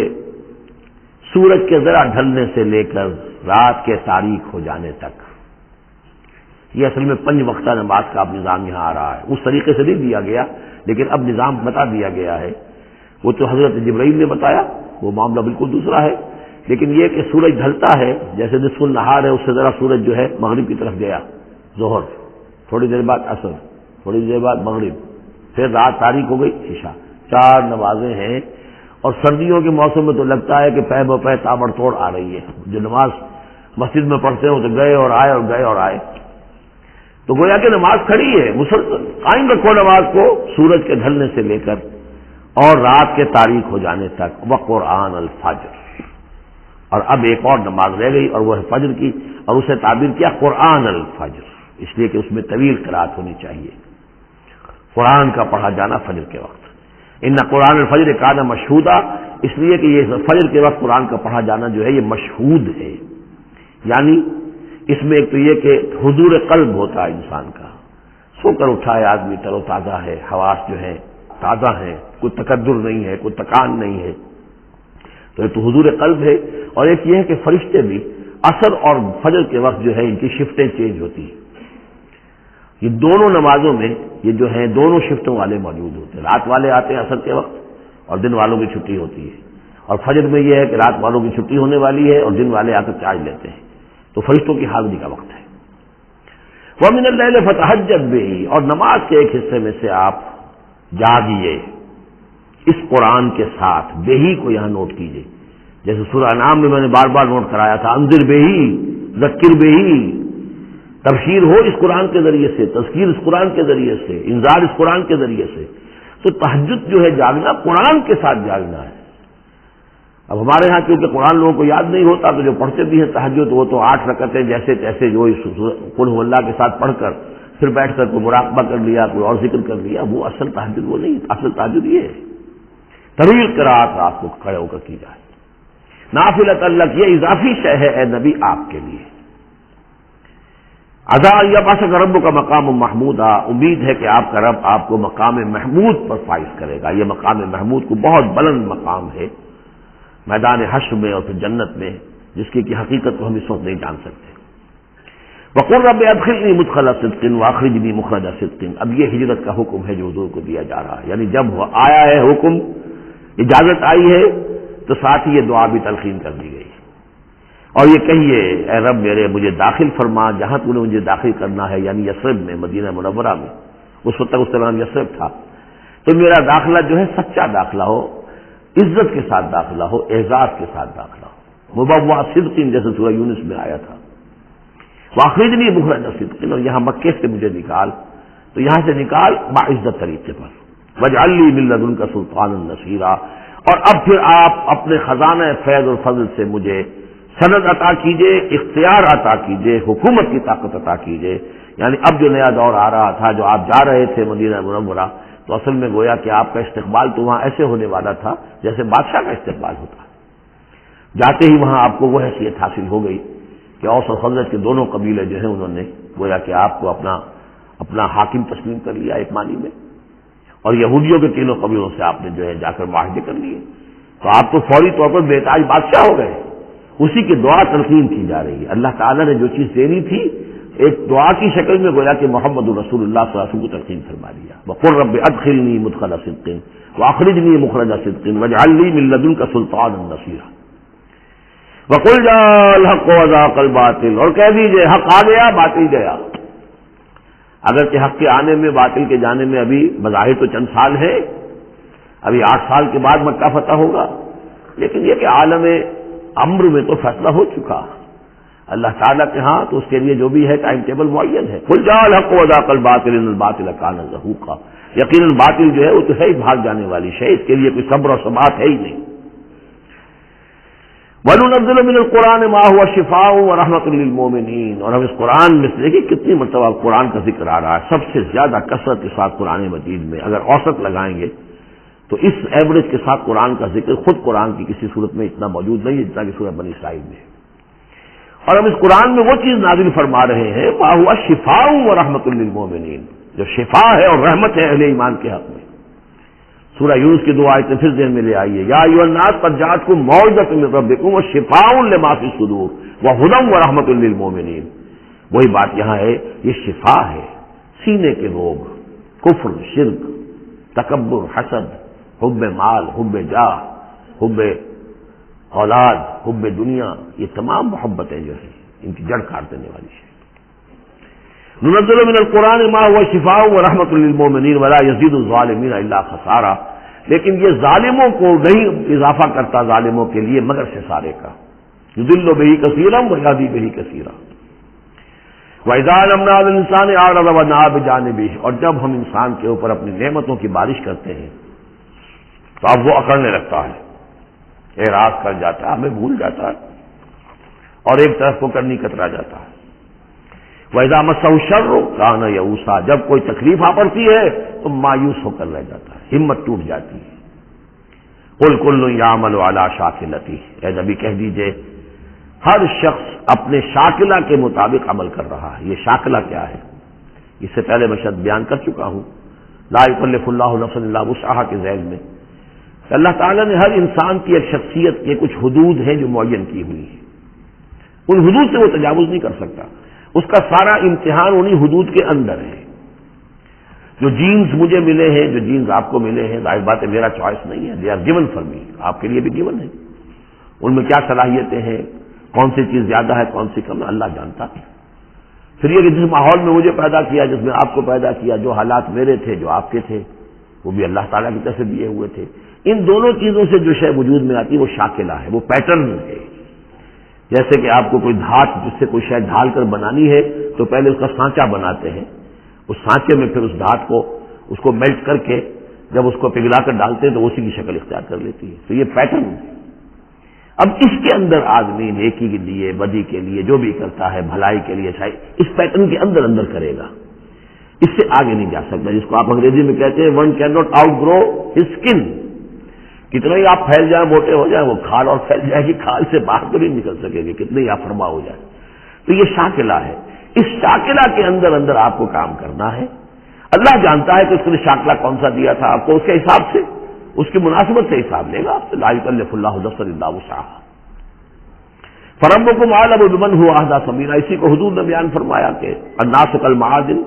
سورج کے ذرا ڈھلنے سے لے کر رات کے تاریک ہو جانے تک۔ یہ اصل میں 5 وقتہ نماز کا اب نظام یہاں آ رہا ہے، اس طریقے سے نہیں دیا گیا لیکن اب نظام بتا دیا گیا ہے۔ وہ تو حضرت جبرائیل نے بتایا، وہ معاملہ بالکل دوسرا ہے، لیکن یہ کہ سورج ڈھلتا ہے، جیسے نصف النہار ہے، اس سے ذرا سورج جو ہے مغرب کی طرف گیا، ظہر، تھوڑی دیر بعد عصر، تھوڑی دیر بعد مغرب، پھر رات تاریک ہو گئی، عشاء، 4 نمازیں ہیں۔ اور سردیوں کے موسم میں تو لگتا ہے کہ پے بپے تابڑ توڑ آ رہی ہے، جو نماز مسجد میں پڑھتے ہیں تو گئے اور آئے اور گئے اور آئے، تو گویا کہ نماز کھڑی ہے، مسلسل قائم رکھو نماز کو سورج کے ڈھلنے سے لے کر اور رات کے تاریک ہو جانے تک، وقرآن الفجر۔ اور اب ایک اور نماز رہ گئی اور وہ ہے فجر کی، اور اسے تعبیر کیا قرآن الفجر، اس لیے کہ اس میں طویل قرات ہونی چاہیے، قرآن کا پڑھا جانا فجر کے وقت۔ ان قرآن الفجر کان مشہودا، اس لیے کہ یہ فجر کے وقت قرآن کا پڑھا جانا جو ہے یہ مشہود ہے، یعنی اس میں ایک تو یہ کہ حضور قلب ہوتا ہے انسان کا، سو کر اٹھا ہے آدمی، تر و تازہ ہے، حواس جو ہے تازہ ہیں، کوئی تکدر نہیں ہے، کوئی تکان نہیں ہے، تو ایک تو حضور قلب ہے، اور ایک یہ ہے کہ فرشتے بھی عصر اور فجر کے وقت جو ہے ان کی شفٹیں چینج ہوتی ہیں، یہ دونوں نمازوں میں یہ جو ہیں دونوں شفٹوں والے موجود ہوتے ہیں، رات والے آتے ہیں عصر کے وقت اور دن والوں کی چھٹی ہوتی ہے، اور فجر میں یہ ہے کہ رات والوں کی چھٹی ہونے والی ہے اور دن والے آ کر چارج لیتے ہیں، تو فرشتوں کی حاضری کا وقت ہے۔ وَمِنَ اللَّيْلِ فَتَهَجَّدْ بِهِ، اور نماز کے ایک حصے میں سے آپ جاگیے اس قرآن کے ساتھ، بہی کو یہاں نوٹ کیجئے، جیسے سورہ انعام میں نے بار بار نوٹ کرایا تھا، انذر بہی ذکر بہی، تبشیر ہو اس قرآن کے ذریعے سے، تذکیر اس قرآن کے ذریعے سے، انذار اس قرآن کے ذریعے سے، تو تہجد جو ہے جاگنا قرآن کے ساتھ جاگنا ہے۔ اب ہمارے ہاں کیونکہ قرآن لوگوں کو یاد نہیں ہوتا تو جو پڑھتے بھی ہیں تہجد وہ تو 8 رکعتیں جیسے تیسے جو قل هو اللہ کے ساتھ پڑھ کر پھر بیٹھ کر کوئی مراقبہ کر لیا، کوئی اور ذکر کر لیا، وہ اصل تہجد وہ نہیں، اصل تہجد یہ ہے طویل قرات رات کو کھڑے ہو کر کی جائے، نافلۃ لک، یہ اضافی شے ہے اے نبی آپ کے لیے۔ عسیٰ ان یبعثک ربک مقام محمودا، امید ہے کہ آپ کا رب آپ کو مقام محمود پر فائز کرے گا۔ یہ مقام محمود کو بہت بلند مقام ہے میدان حشر میں اور پھر جنت میں، جس کی حقیقت کو ہم اس وقت نہیں جان سکتے۔ وقل رب ادخلنی مدخل صدق واخرجنی مخرج صدق، اب یہ ہجرت کا حکم ہے جو حضور کو دیا جا رہا ہے، یعنی جب وہ آیا ہے حکم، اجازت آئی ہے، تو ساتھ ہی یہ دعا بھی تلقین کر دی گئی، اور یہ کہیے اے رب میرے مجھے داخل فرما جہاں تو نے مجھے داخل کرنا ہے، یعنی یثرب میں، مدینہ منورہ میں، اس وقت تک اس کا نام یثرب تھا، تو میرا داخلہ جو ہے سچا داخلہ ہو، عزت کے ساتھ داخلہ ہو، اعزاز کے ساتھ داخلہ ہو، مبوع صدق جیسے سورہ یونس میں آیا تھا، واخرجنی مخرج صدق، اور یہاں مکے سے مجھے نکال، تو یہاں سے نکال باعزت طریقے پر، واجعل لی من لدنک سلطانا نصیرا، اور اب پھر آپ اپنے خزانہ فیض اور فضل سے مجھے سند عطا کیجئے، اختیار عطا کیجئے، حکومت کی طاقت عطا کیجئے، یعنی اب جو نیا دور آ رہا تھا، جو آپ جا رہے تھے مدینہ منورہ، تو اصل میں گویا کہ آپ کا استقبال تو وہاں ایسے ہونے والا تھا جیسے بادشاہ کا استقبال ہوتا، جاتے ہی وہاں آپ کو وہ حیثیت حاصل ہو گئی کہ اوس اور خزرج کے دونوں قبیلے جو ہیں انہوں نے گویا کہ آپ کو اپنا حاکم تسلیم کر لیا ایک معنی میں، اور یہودیوں کے 3 قبیلوں سے آپ نے جو ہے جا کر معاہدے کر لیے، تو آپ تو فوری طور پر بے تاج بادشاہ ہو گئے۔ اسی کی دعا تلقین کی جا رہی ہے، اللہ تعالیٰ نے جو چیز دینی تھی ایک دعا کی شکل میں گویا کہ محمد رسول اللہ صلی اللہ علیہ وسلم کو تلقین فرما دیا، وقل رب ادخلنی مدخل صدق واخرجنی مخرج صدق واجعل لی من لدنک سلطانا نصیرا، وقل جاء الحق وزهق الباطل، اور کہہ دیجئے حق آ گیا باطل گیا، اگرچہ حق کے آنے میں باطل کے جانے میں ابھی بظاہر تو چند سال ہے، ابھی 8 سال کے بعد مکہ فتح ہوگا، لیکن یہ کہ عالم امر میں تو فیصلہ ہو چکا اللہ تعالیٰ کے ہاں، تو اس کے لیے جو بھی ہے ٹائم ٹیبل معین ہے۔ قل جاء الحق وزهق الباطل ان الباطل کان زهوقا، یقیناً باطل جو ہے وہ تو ہے ہی بھاگ جانے والی شے، اس کے لیے کوئی صبر اور ثبات ہے ہی نہیں۔ وَنُنَزِّلُ مِنَ الْقُرْآنِ مَا هُوَ شِفَاءٌ وَرَحْمَةٌ لِّلْمُؤْمِنِينَ، اور ہم اس قرآن میں سے دیکھیے کتنی مرتبہ قرآن کا ذکر آ رہا ہے، سب سے زیادہ کثرت کے ساتھ قرآن مجید میں اگر اوسط لگائیں گے تو اس ایوریج کے ساتھ قرآن کا ذکر خود قرآن کی کسی صورت میں اتنا موجود نہیں ہے جتنا کہ سورہ بنی اسرائیل میں، اور ہم اس قرآن میں وہ چیز نازل فرما رہے ہیں مَا هُوَ شِفَاءٌ وَرَحْمَةٌ لِّلْمُؤْمِنِينَ، جو شفا ہے اور رحمت ہے اہل ایمان کے حق میں۔ سورہ یونس کی 2 آیتیں پھر ذہن میں لے آئیے، یا ایھا الناس قد جاءتکم موعظۃ من ربکم وشفاء لما فی الصدور وہدی ورحمۃ للمؤمنین، وہی بات یہاں ہے، یہ شفا ہے سینے کے روگ، کفر، شرک، تکبر، حسد، حب مال، حب جاہ، حب اولاد، حب دنیا، یہ تمام محبتیں جو ہیں ان کی جڑ کاٹ دینے والی ہے۔ ننزل من القرآن ما هو شفاء ورحمۃ للمؤمنین ولا یزید الظالمین الا خسارا، لیکن یہ ظالموں کو نہیں اضافہ کرتا ظالموں کے لیے مگر خسارے کا۔ یضل بہ کثیرا ویہدی بہ کثیرا۔ وَإِذَا أَنْعَمْنَا عَلَى الْإِنسَانِ أَعْرَضَ وَنَأَىٰ بِجَانِبِهِ، اور جب ہم انسان کے اوپر اپنی نعمتوں کی بارش کرتے ہیں تو اب وہ اکڑنے لگتا ہے، اعراض کر جاتا ہے، ہمیں بھول جاتا ہے اور ایک طرف کو کرنی کترا جاتا ہے۔ وَإِذَا مَسَّهُ الشَّرُّ كَانَ يَئُوسًا، جب کوئی تکلیف آ پڑتی ہے تو مایوس ہو کر رہ جاتا ہے، ہمت ٹوٹ جاتی ہے۔ قُلْ كُلٌّ يَعْمَلُ عَلَىٰ شَاكِلَتِهِ، اے نبی کہہ دیجئے ہر شخص اپنے شاکلہ کے مطابق عمل کر رہا ہے۔ یہ شاکلہ کیا ہے؟ اس سے پہلے میں شاید بیان کر چکا ہوں، لا یکلف اللہ نفسا الا وسعها کے ذیل میں اللہ تعالیٰ نے ہر انسان کی ایک شخصیت کے کچھ حدود ہیں جو معین کی ہوئی ہیں، ان حدود سے وہ تجاوز نہیں کر سکتا، اس کا سارا امتحان انہی حدود کے اندر ہے۔ جو جینز مجھے ملے ہیں، جو جینز آپ کو ملے ہیں، ظاہر بات ہے میرا چوائس نہیں ہے، they are given for me, آپ کے لیے بھی گیون ہے۔ ان میں کیا صلاحیتیں ہیں، کون سی چیز زیادہ ہے کون سی کم ہے، اللہ جانتا ہے۔ پھر یہ کہ جس ماحول میں مجھے پیدا کیا، جس میں آپ کو پیدا کیا، جو حالات میرے تھے جو آپ کے تھے وہ بھی اللہ تعالیٰ کی طرف سے دیے ہوئے تھے۔ ان دونوں چیزوں سے جو شے وجود میں آتی ہے وہ شاکلہ ہے، وہ پیٹرن ہے۔ جیسے کہ آپ کو کوئی دھات جس سے کوئی شے ڈھال کر بنانی ہے تو پہلے اس کا سانچہ بناتے ہیں، اس سانچے میں پھر اس دھات کو اس کو میلٹ کر کے جب اس کو پگھلا کر ڈالتے ہیں تو اسی کی شکل اختیار کر لیتی ہے۔ تو یہ پیٹرن ہے۔ اب اس کے اندر آدمی نیکی کے لیے، بدی کے لیے، جو بھی کرتا ہے بھلائی کے لیے اچھائی، اس پیٹرن کے اندر اندر کرے گا، اس سے آگے نہیں جا سکتا، جس کو آپ انگریزی میں کہتے ہیں one cannot outgrow his skin. کتنے ہی آپ پھیل جائیں، موٹے ہو جائیں، وہ کھال اور پھیل جائے گی، کھال سے باہر تو نہیں نکل سکے گی، کتنے ہی آپ فرما ہو جائیں۔ تو یہ شاکلہ ہے، اس شاکلہ کے اندر اندر آپ کو کام کرنا ہے۔ اللہ جانتا ہے کہ اس نے شاکلہ کون سا دیا تھا آپ کو، اس کے حساب سے، اس کی مناسبت سے حساب لے گا آپ سے۔ لا یکلف اللہ نفسا الا وسعها، فربکم اعلم بمن هو اهدی سبیلا۔ اسی کو حضور نے بیان فرمایا کہ الناس کالمعادن،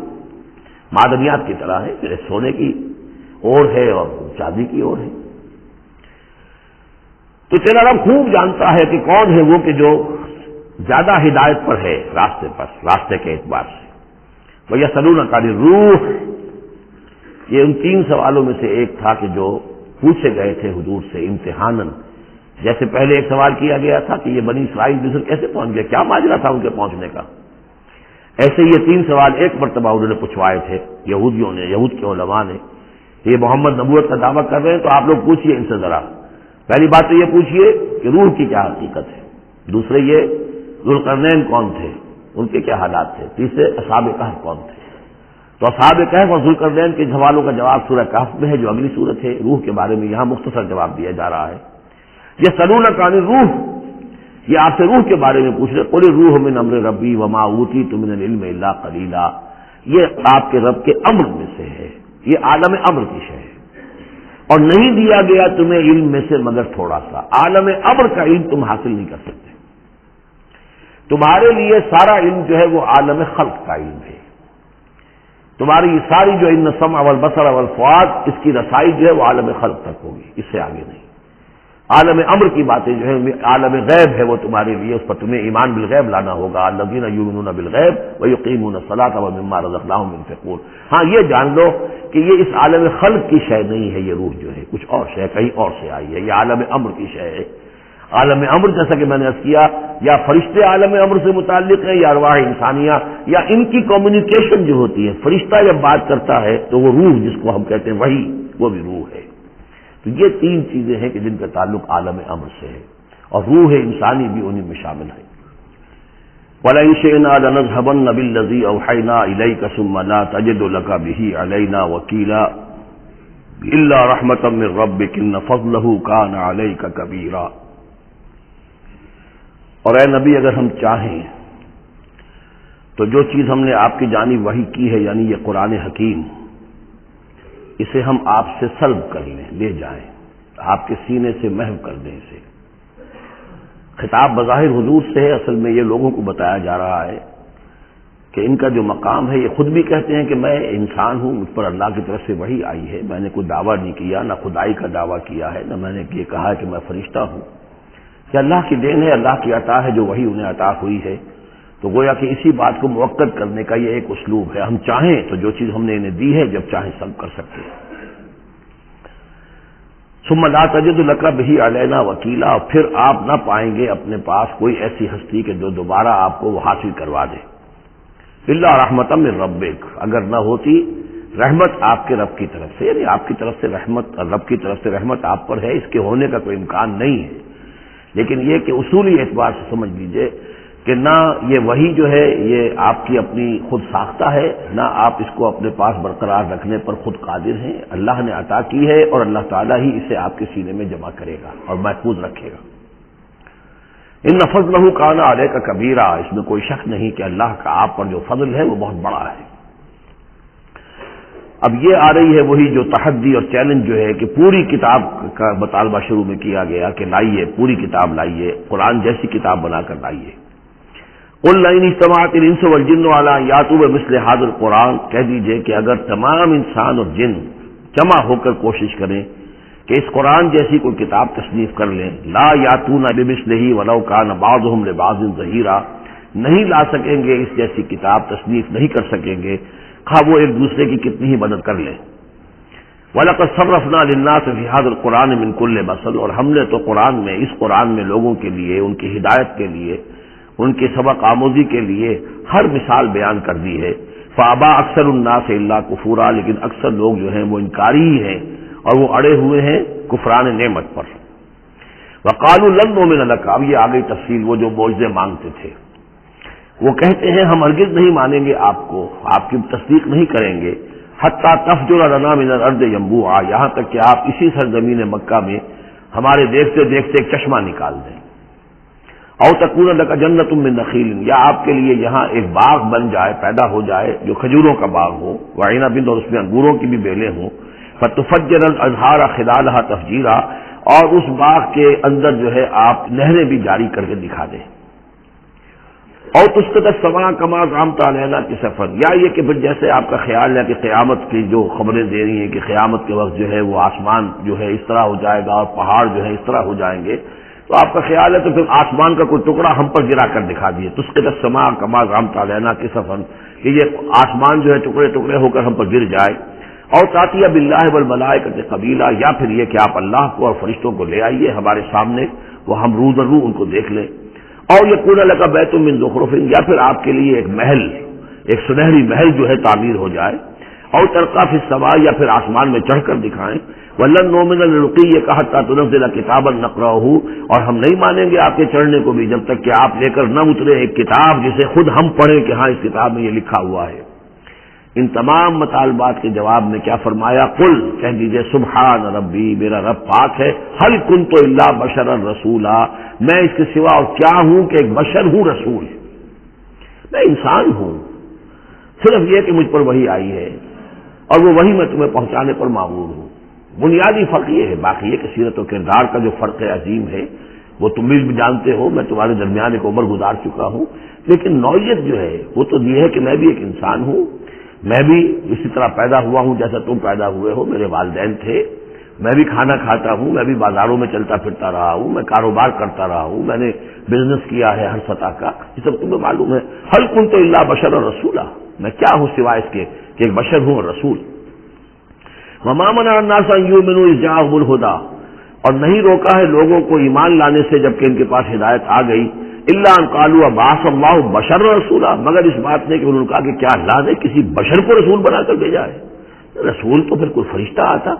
معدنیات کی طرح ہے، جیسے سونے کی اور ہے اور چاندی کی اور ہے۔ تو تیرا رب خوب جانتا ہے کہ کون ہے وہ کہ جو زیادہ ہدایت پر ہے، راستے پر، راستے کے اعتبار سے۔ وَيَسْأَلُونَكَ عَنِ الرُّوحِ، یہ ان تین سوالوں میں سے ایک تھا کہ جو پوچھے گئے تھے حضور سے امتحاناً۔ جیسے پہلے ایک سوال کیا گیا تھا کہ یہ بنی اسرائیل مصر کیسے پہنچ گئے، کیا ماجرا تھا ان کے پہنچنے کا، ایسے یہ تین سوال ایک مرتبہ انہوں نے پوچھوائے تھے یہودیوں نے، یہود کے علماء نے۔ یہ محمد نبوت کا دعویٰ کر رہے ہیں تو آپ لوگ پوچھئے ان سے ذرا، پہلی بات تو یہ پوچھئے کہ روح کی کیا حقیقت ہے، دوسرے یہ ذوالقرنین کون تھے، ان کے کیا حالات تھے، تیسرے اصحاب کہف کون تھے۔ تو اصحاب کہف اور ذوالقرنین کے سوالوں کا جواب سورہ کہف میں ہے جو اگلی سورت ہے۔ روح کے بارے میں یہاں مختصر جواب دیا جا رہا ہے۔ یہ یسألونک عن الروح، یہ آپ سے روح کے بارے میں پوچھ رہے، قل الروح من امر ربی وما اوتیتم من العلم الا قلیلا، یہ آپ کے رب کے امر میں سے ہے، یہ عالم امر کی شے ہے، اور نہیں دیا گیا تمہیں علم میں سے مگر تھوڑا سا۔ عالم امر کا علم تم حاصل نہیں کر سکتے، تمہارے لیے سارا علم جو ہے وہ عالم خلق کا علم ہے، تمہاری ساری جو ان السمع والبصر والفؤاد اس کی رسائی جو ہے وہ عالم خلق تک ہوگی، اس سے آگے نہیں۔ عالم امر کی باتیں جو ہے عالم غیب ہے، وہ تمہارے لیے اس پر تمہیں ایمان بالغیب لانا ہوگا۔ الذین یؤمنون بالغیب ویقیمون الصلاۃ ومما رزقناہم ينفقون۔ ہاں یہ جان لو کہ یہ اس عالم خلق کی شے نہیں ہے، یہ روح جو ہے کچھ اور شے کہیں اور سے آئی ہے، یہ عالم امر کی شے ہے۔ عالم امر جیسا کہ میں نے عرض کیا، یا فرشتے عالم امر سے متعلق ہیں یا ارواح انسانیہ، یا ان کی کمیونیکیشن جو ہوتی ہے، فرشتہ جب بات کرتا ہے تو وہ روح جس کو ہم کہتے ہیں وحی، وہ بھی روح ہے۔ تو یہ تین چیزیں ہیں کہ جن کا تعلق عالم امر سے ہے، اور روح انسانی بھی انہیں میں شامل ہے۔ وَلَئِن شِئْنَا لَنَذْهَبَنَّ بِالَّذِي أَوْحَيْنَا إِلَيْكَ ثُمَّ لَا تَجِدُ لَكَ بِهِ عَلَيْنَا وَكِيلًا إِلَّا رَحْمَةً مِّن رَّبِّكَ إِنَّ فَضْلَهُ كَانَ عَلَيْكَ كَبِيرًا۔ اور اے نبی اگر ہم چاہیں تو جو چیز ہم نے آپ کی جانب وحی کی ہے، یعنی یہ قرآن حکیم، اسے ہم آپ سے سلب کر لیں، لے جائیں، آپ کے سینے سے محو کر دیں اسے۔ خطاب بظاہر حضور سے ہے، اصل میں یہ لوگوں کو بتایا جا رہا ہے کہ ان کا جو مقام ہے، یہ خود بھی کہتے ہیں کہ میں انسان ہوں، مجھ پر اللہ کی طرف سے وحی آئی ہے، میں نے کوئی دعویٰ نہیں کیا، نہ خدائی کا دعویٰ کیا ہے، نہ میں نے یہ کہا کہ میں فرشتہ ہوں، کہ اللہ کی دین ہے، اللہ کی عطا ہے جو وحی انہیں عطا ہوئی ہے۔ تو گویا کہ اسی بات کو مؤکد کرنے کا یہ ایک اسلوب ہے، ہم چاہیں تو جو چیز ہم نے انہیں دی ہے جب چاہیں سب کر سکتے ہیں۔ ثم لا تجد لک بہ علینا وکیلا، اور پھر آپ نہ پائیں گے اپنے پاس کوئی ایسی ہستی کہ جو دوبارہ آپ کو وہ حاصل کروا دے، الا رحمۃ من ربک، اگر نہ ہوتی رحمت آپ کے رب کی طرف سے، یعنی آپ کی طرف سے رحمت، رب کی طرف سے رحمت آپ پر ہے، اس کے ہونے کا کوئی امکان نہیں ہے، لیکن یہ کہ اصولی اعتبار سے سمجھ لیجئے کہ نہ یہ وحی جو ہے یہ آپ کی اپنی خود ساختہ ہے، نہ آپ اس کو اپنے پاس برقرار رکھنے پر خود قادر ہیں، اللہ نے عطا کی ہے اور اللہ تعالیٰ ہی اسے آپ کے سینے میں جمع کرے گا اور محفوظ رکھے گا۔ ان فضلہ کان علیک کبیرہ، اس میں کوئی شک نہیں کہ اللہ کا آپ پر جو فضل ہے وہ بہت بڑا ہے۔ اب یہ آ رہی ہے وہی جو تحدی اور چیلنج جو ہے کہ پوری کتاب کا مطالبہ شروع میں کیا گیا کہ لائیے، پوری کتاب لائیے، قرآن جیسی کتاب بنا کر لائیے۔ قل لئن اجتمعت الانس والجن علی ان یاتوا بمثل ھذا القرآن، کہہ دیجئے کہ اگر تمام انسان اور جن جمع ہو کر کوشش کریں کہ اس قرآن جیسی کوئی کتاب تصنیف کر لیں، لا یاتون بمثلہ ولو کان بعضهم لبعض ظہیرا، نہیں لا سکیں گے اس جیسی کتاب، تصنیف نہیں کر سکیں گے، خواہ وہ ایک دوسرے کی کتنی ہی مدد کر لیں۔ وَلَقَدْ صَرَّفْنَا لِلنَّاسِ فِي هَذَا الْقُرْآنِ مِنْ كُلِّ مَثَلٍ، اور ہم نے تو قرآن میں، اس قرآن میں لوگوں کے لیے، ان کی ہدایت کے لیے، ان کی سبق آموزی کے لیے ہر مثال بیان کر دی ہے۔ فَأَبَىٰ أَكْثَرُ النَّاسِ إِلَّا كُفُورًا، لیکن اکثر لوگ جو ہیں وہ انکاری ہی ہیں اور وہ اڑے ہوئے ہیں کفران نعمت پر۔ وَقَالُوا لَن نُّؤْمِنَ لَكَ، اب یہ آگئی تفصیل، وہ جو معجزے مانگتے تھے، وہ کہتے ہیں ہم ہرگز نہیں مانیں گے آپ کو، آپ کی تصدیق نہیں کریں گے، حتیٰ تفجر لنا من الارض ينبوعا، یہاں تک کہ آپ اسی سرزمین مکہ میں ہمارے دیکھتے دیکھتے ایک چشمہ نکال دیں، او تکون لک جنت من نخیل، یا آپ کے لیے یہاں ایک باغ بن جائے، پیدا ہو جائے جو کھجوروں کا باغ ہو، وعنب، اور اس میں انگوروں کی بھی بیلیں ہوں، فتفجر الانہار خلالها تفجیرا، اور اس باغ کے اندر جو ہے آپ نہریں بھی جاری کر کے دکھا دیں، اور تسقط السماء کما زعمت علینا کسفا، یا یہ کہ پھر جیسے آپ کا خیال ہے کہ قیامت کی جو خبریں دے رہی ہیں کہ قیامت کے وقت جو ہے وہ آسمان جو ہے اس طرح ہو جائے گا اور پہاڑ جو ہے اس طرح ہو جائیں گے، تو آپ کا خیال ہے تو پھر آسمان کا کوئی ٹکڑا ہم پر گرا کر دکھا دیے، تسقط السماء کما زعمت علینا کسفا، کہ یہ آسمان جو ہے ٹکڑے ٹکڑے ہو کر ہم پر گر جائے، اور تاتیہ باللہ والملائکۃ قبیلا، یا پھر یہ کہ آپ اللہ کو اور فرشتوں کو لے آئیے ہمارے سامنے، وہ ہم رو در رو ان کو دیکھ لیں، اور یکون لک بیت من زخرف، یا پھر آپ کے لیے ایک محل، ایک سنہری محل جو ہے تعمیر ہو جائے، اور ترقی فی السماء، یا پھر آسمان میں چڑھ کر دکھائیں، ولن نؤمن لرقیک حتی تنزل کتابا نقرأہ، اور ہم نہیں مانیں گے آپ کے چڑھنے کو بھی جب تک کہ آپ لے کر نہ اترے ایک کتاب جسے خود ہم پڑھیں کہ ہاں اس کتاب میں یہ لکھا ہوا ہے۔ ان تمام مطالبات کے جواب میں کیا فرمایا؟ قل، کہہ دیجئے سبحان ربی، میرا رب پاک ہے، هل كنت الا بشرا رسولا، میں اس کے سوا اور کیا ہوں کہ ایک بشر ہوں، رسول، میں انسان ہوں، صرف یہ کہ مجھ پر وحی آئی ہے اور وہ وحی میں تمہیں پہنچانے پر مامور ہوں۔ بنیادی فرق یہ ہے، باقی یہ کہ سیرت و کردار کا جو فرق عظیم ہے وہ تم بھی جانتے ہو، میں تمہارے درمیان ایک عمر گزار چکا ہوں، لیکن نوعیت جو ہے وہ تو یہ ہے کہ میں بھی ایک انسان ہوں، میں بھی اسی طرح پیدا ہوا ہوں جیسا تم پیدا ہوئے ہو، میرے والدین تھے، میں بھی کھانا کھاتا ہوں، میں بھی بازاروں میں چلتا پھرتا رہا ہوں، میں کاروبار کرتا رہا ہوں، میں نے بزنس کیا ہے ہر سطح کا، یہ سب تمہیں معلوم ہے۔ هل كنت الا بشرا رسولا، میں کیا ہوں سوائے اس کے کہ ایک بشر ہوں اور رسول۔ وما منع الناس ان يؤمنوا اذ جاءهم الهدى، اور نہیں روکا ہے لوگوں کو ایمان لانے سے جبکہ ان کے پاس ہدایت آ گئی، الا ان قالوا ابعث اللہ بشر رسولا، مگر اس بات نے کہ انہوں نے کہا کہ کیا اللہ نے کسی بشر کو رسول بنا کر بھیجا ہے؟ رسول تو پھر کوئی فرشتہ آتا۔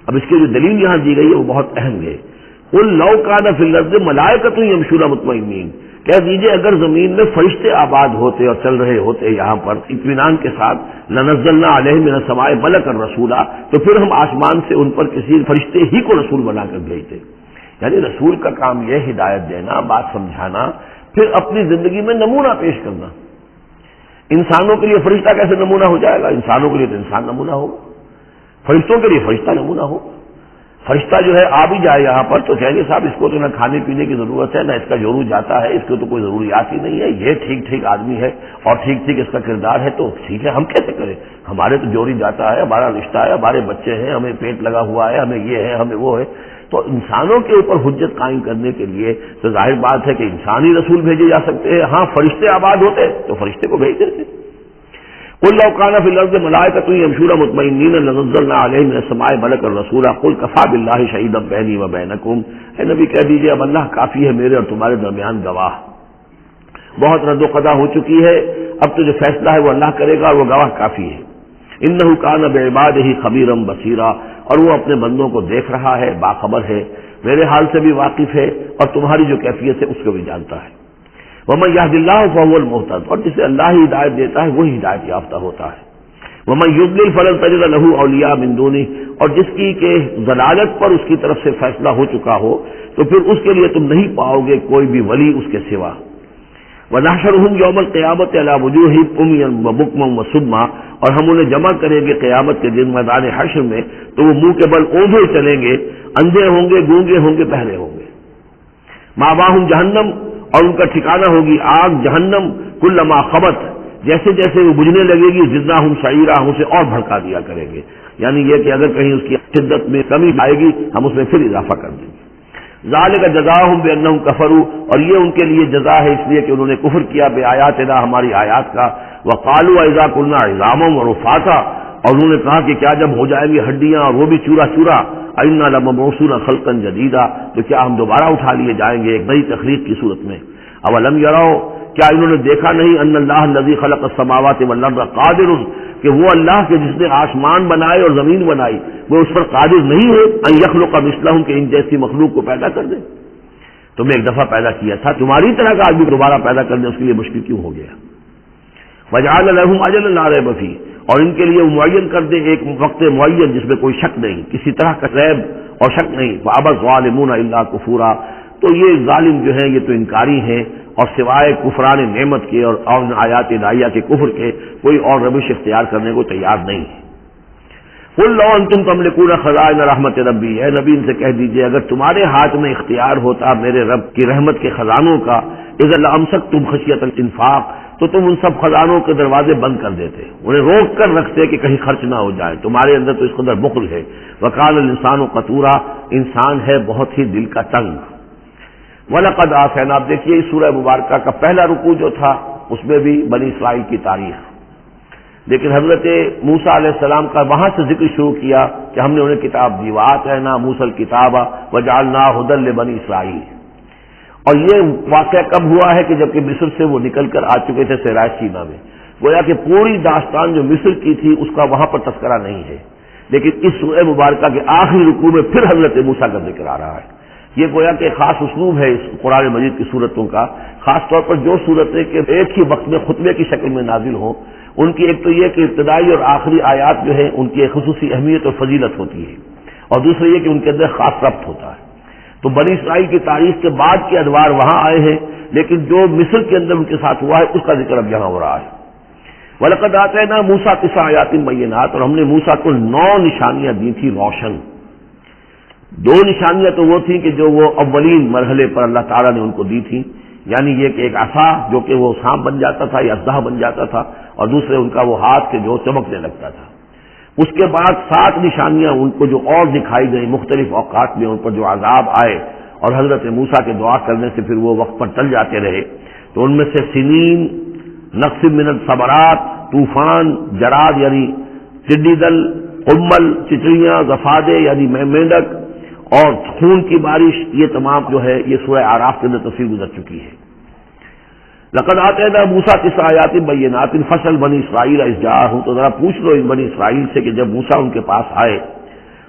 اب اس کی جو دلیل یہاں دی گئی ہے وہ بہت اہم ہے۔ قل لو کان فی الارض ملائکۃ یمشون مطمئنین، کہہ دیجئے اگر زمین میں فرشتے آباد ہوتے اور چل رہے ہوتے یہاں پر اطمینان کے ساتھ، لنزلنا علیہم من السماء ملکا رسولا، تو پھر ہم آسمان سے ان پر کسی فرشتے ہی کو رسول بنا کر بھیجتے۔ یعنی رسول کا کام یہ ہدایت دینا، بات سمجھانا، پھر اپنی زندگی میں نمونہ پیش کرنا۔ انسانوں کے لیے فرشتہ کیسے نمونہ ہو جائے گا؟ انسانوں کے لیے تو انسان نمونہ ہوگا، فرشتوں کے لیے فرشتہ نمونہ ہوگا۔ فرشتہ جو ہے آ بھی جائے یہاں پر تو کہیں گے صاحب اس کو تو نہ کھانے پینے کی ضرورت ہے، نہ اس کا جورو جاتا ہے، اس کو تو کوئی ضروریات ہی نہیں ہے، یہ ٹھیک ٹھیک آدمی ہے اور ٹھیک ٹھیک اس کا کردار ہے، تو ٹھیک ہے ہم کیسے کریں، ہمارے تو جوری جاتا ہے، ہمارا رشتہ ہے، ہمارے بچے ہیں، ہمیں پیٹ لگا ہوا ہے، ہمیں یہ ہے، ہمیں وہ ہے۔ تو انسانوں کے اوپر حجت قائم کرنے کے لیے تو ظاہر بات ہے کہ انسانی رسول بھیجے جا سکتے ہیں، ہاں فرشتے آباد ہوتے تو فرشتے کو بھیج دیتے۔ قل لو كان في الارض ملائكة يمشون مطمئنين لنزلنا عليهم من السماء ملكا رسولا قل كفى بالله شهيدا بيني وبينكم، اے نبی کہہ دیجئے اب اللہ کافی ہے میرے اور تمہارے درمیان گواہ، بہت رد و قضا ہو چکی ہے، اب تو جو فیصلہ ہے وہ اللہ کرے گا اور وہ گواہ کافی ہے۔ انه كان بعباده خبيرا بصيرا، اور وہ اپنے بندوں کو دیکھ رہا ہے، باخبر ہے، میرے حال سے بھی واقف ہے اور تمہاری جو کیفیت ہے اس کو بھی جانتا ہے۔ وَمَن يَهْدِ اللَّهُ فَهُوَ الْمُهْتَدِ، اور جسے اللہ ہی ہدایت دیتا ہے وہی ہدایت یافتہ ہوتا ہے۔ وَمَن يُضْلِلْ فَلَن تَجِدَ لَهُ أَوْلِيَاءَ مِن دُونِهِ، اور جس کی کہ ضلالت پر اس کی طرف سے فیصلہ ہو چکا ہو تو پھر اس کے لیے تم نہیں پاؤ گے کوئی بھی ولی اس کے سوا۔ وَنَحْشُرُهُمْ يَوْمَ الْقِيَامَةِ عَلَىٰ وُجُوهِهِمْ عُمْيًا وَبُكْمًا وَصُمًّا، اور ہم انہیں جمع کریں گے قیامت کے دن میدان حشر میں تو وہ منہ کے بل اوندھے چلیں گے، اندھے ہوں گے، گونگے ہوں گے، بہرے ہوں گے۔ مَأْوَاهُمْ جَهَنَّمُ، اور ان کا ٹھکانہ ہوگی آگ جہنم، کلما خبت، جیسے جیسے وہ بجھنے لگے گی زدناہم سعیرا، ہم اسے اور بھڑکا دیا کریں گے، یعنی یہ کہ اگر کہیں اس کی شدت میں کمی آئے گی ہم اس میں پھر اضافہ کر دیں گے۔ ذالک جزاؤہم بانہم کفروا، اور یہ ان کے لیے جزا ہے اس لیے کہ انہوں نے کفر کیا بآیاتنا، ہماری آیات کا، وقالوا اذا كنا عظاما ورفاتا، اور انہوں نے کہا کہ کیا جب ہو جائیں گی ہڈیاں اور وہ بھی چورا چورا، انا لمبعوثون خلقا جدیدا، تو کیا ہم دوبارہ اٹھا لیے جائیں گے ایک نئی تخلیق کی صورت میں۔ اولم یروا، کیا انہوں نے دیکھا نہیں، ان اللہ الذی خلق السماوات والارض قادر، کہ وہ اللہ کے جس نے آسمان بنائے اور زمین بنائی وہ اس پر قادر نہیں ہے ان یخلق مثلہم، کہ ان جیسی مخلوق کو پیدا کر دے، تم نے ایک دفعہ پیدا کیا تھا، تمہاری طرح کا آدمی دوبارہ پیدا کرنے اس کے لیے مشکل کیوں ہو گیا۔ وجعل لهم اجلا لا ریب فیہ، اور ان کے لیے معین کر دے ایک وقت معین جس میں کوئی شک نہیں، کسی طرح کا ریب اور شک نہیں۔ فابى الظالمون الا کفورا، تو یہ ظالم جو ہیں یہ تو انکاری ہیں اور سوائے کفران نعمت کے اور آیات الہیہ کے کفر کے کوئی اور روش اختیار کرنے کو تیار نہیں ہے۔ قل لو انتم تملکون خزائن رحمت ربی، اے نبی ان سے کہہ دیجئے اگر تمہارے ہاتھ میں اختیار ہوتا میرے رب کی رحمت کے خزانوں کا، اذا لامسکتم خشیۃ الانفاق، تو تم ان سب خزانوں کے دروازے بند کر دیتے، انہیں روک کر رکھتے کہ کہیں خرچ نہ ہو جائے، تمہارے اندر تو اس قدر بخل ہے۔ وکان الانسان قتورا، انسان ہے بہت ہی دل کا تنگ۔ وَلَقَدْ آتَيْنَا، آپ دیکھیے اس سورہ مبارکہ کا پہلا رکوع جو تھا اس میں بھی بنی اسرائیل کی تاریخ، لیکن حضرت موسیٰ علیہ السلام کا وہاں سے ذکر شروع کیا کہ ہم نے انہیں کتاب دی، وَآتَيْنَا مُوسَى الْكِتَابَ وَجَعَلْنَاهُ هُدًى لِبَنِي اسرائیل۔ اور یہ واقعہ کب ہوا ہے کہ جبکہ مصر سے وہ نکل کر آ چکے تھے صحرائے سینا میں، گویا کہ پوری داستان جو مصر کی تھی اس کا وہاں پر تذکرہ نہیں ہے، لیکن اس سورہ مبارکہ کے آخری رکوع میں پھر حضرت موسیٰ کا ذکر آ رہا ہے۔ یہ گویا کہ خاص اسلوب ہے اس قرآن مجید کی صورتوں کا، خاص طور پر جو صورتیں کہ ایک ہی وقت میں خطبے کی شکل میں نازل ہوں، ان کی ایک تو یہ کہ ابتدائی اور آخری آیات جو ہیں ان کی ایک خصوصی اہمیت اور فضیلت ہوتی ہے، اور دوسرا یہ کہ ان کے اندر خاص ربط ہوتا ہے۔ تو بنی اسرائیل کی تاریخ کے بعد کے ادوار وہاں آئے ہیں، لیکن جو مصر کے اندر ان کے ساتھ ہوا ہے اس کا ذکر اب یہاں ہو رہا ہے۔ وَلَقَدْ آتَيْنَا مُوسَىٰ 9 آیات بینات، اور ہم نے موسیٰ کو 9 نشانیاں دی تھی روشن۔ 2 نشانیاں تو وہ تھیں کہ جو وہ اولین مرحلے پر اللہ تعالیٰ نے ان کو دی تھی، یعنی یہ کہ ایک عصا جو کہ وہ سانپ بن جاتا تھا یا اژدہا بن جاتا تھا، اور دوسرے ان کا وہ ہاتھ کے جو چمکنے لگتا تھا۔ اس کے بعد 7 نشانیاں ان کو جو اور دکھائی گئی مختلف اوقات میں، ان پر جو عذاب آئے اور حضرت موسیٰ کے دعا کرنے سے پھر وہ وقت پر ٹل جاتے رہے، تو ان میں سے سنین، نقص من الثمرات، طوفان، جراد یعنی ٹڈی دل، قمل چچڑیاں، ضفادع یعنی مینڈک، اور خون کی بارش، یہ تمام جو ہے یہ سورہ اعراف کے اندر تفصیل گزر چکی ہے۔ لقد آتینا موسیٰ 9 آیات بینات فاسأل بنی اسرائیل اذ جاءہم، تو ذرا پوچھ لو ان بنی اسرائیل سے کہ جب موسیٰ ان کے پاس آئے،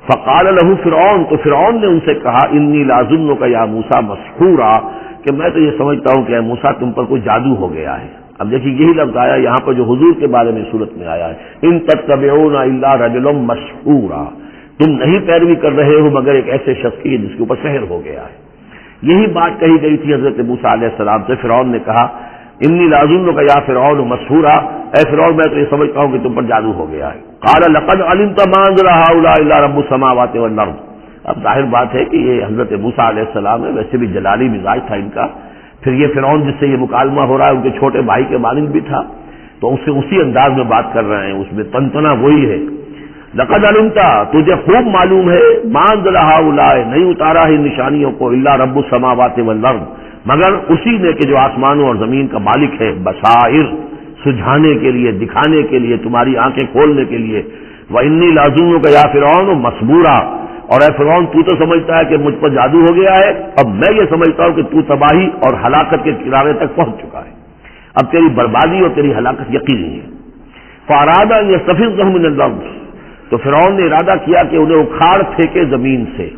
فقال له فرعون، تو فرعون نے ان سے کہا انی لاظنک یا موسیٰ مسحورا، کہ میں تو یہ سمجھتا ہوں کہ اے موسیٰ تم پر کوئی جادو ہو گیا ہے۔ اب دیکھیے یہی لفظ آیا یہاں پر جو حضور کے بارے میں صورت میں آیا ہے، ان تتبعون الا رجلا مسحورا، تم نہیں پیروی کر رہے ہو مگر ایک ایسے شخص کی جس کے اوپر سحر ہو گیا ہے۔ یہی بات کہی گئی تھی حضرت موسیٰ علیہ السلام سے۔ فرعون نے کہا انی لاظنک یا فرعون مسحورا، اے فرعون میں تو یہ سمجھتا ہوں کہ تم پر جادو ہو گیا ہے۔ قال لقد علمت ما انزل هؤلاء الا رب السماوات والارض، اب ظاہر بات ہے کہ یہ حضرت موسیٰ علیہ السلام ہے، ویسے بھی جلالی مزاج تھا ان کا، پھر یہ فرعون جس سے یہ مکالمہ ہو رہا ہے ان کے چھوٹے بھائی کے مانند بھی تھا، تو اس سے اسی انداز میں بات کر رہے ہیں، اس میں تنتنا وہی ہے۔ لقد علمت، تجھے خوب معلوم ہے، ما انزل ہؤلاء، نہیں اتارا ہے نشانیوں کو، الا رب السماوات والارض، مگر اسی نے کہ جو آسمانوں اور زمین کا مالک ہے، بصائر، سجھانے کے لیے، دکھانے کے لیے، تمہاری آنکھیں کھولنے کے لیے۔ وانی لازمک یا فرعون مسبورا، اور اے فرعون تو سمجھتا ہے کہ مجھ پر جادو ہو گیا ہے، اب میں یہ سمجھتا ہوں کہ تو تباہی اور ہلاکت کے کنارے تک پہنچ چکا ہے، اب تیری بربادی اور تیری ہلاکت یقینی ہے۔ فاراد ان یستفزهم من الارض، تو فرعون نے ارادہ کیا کہ انہیں اکھاڑ پھینکے زمین سے،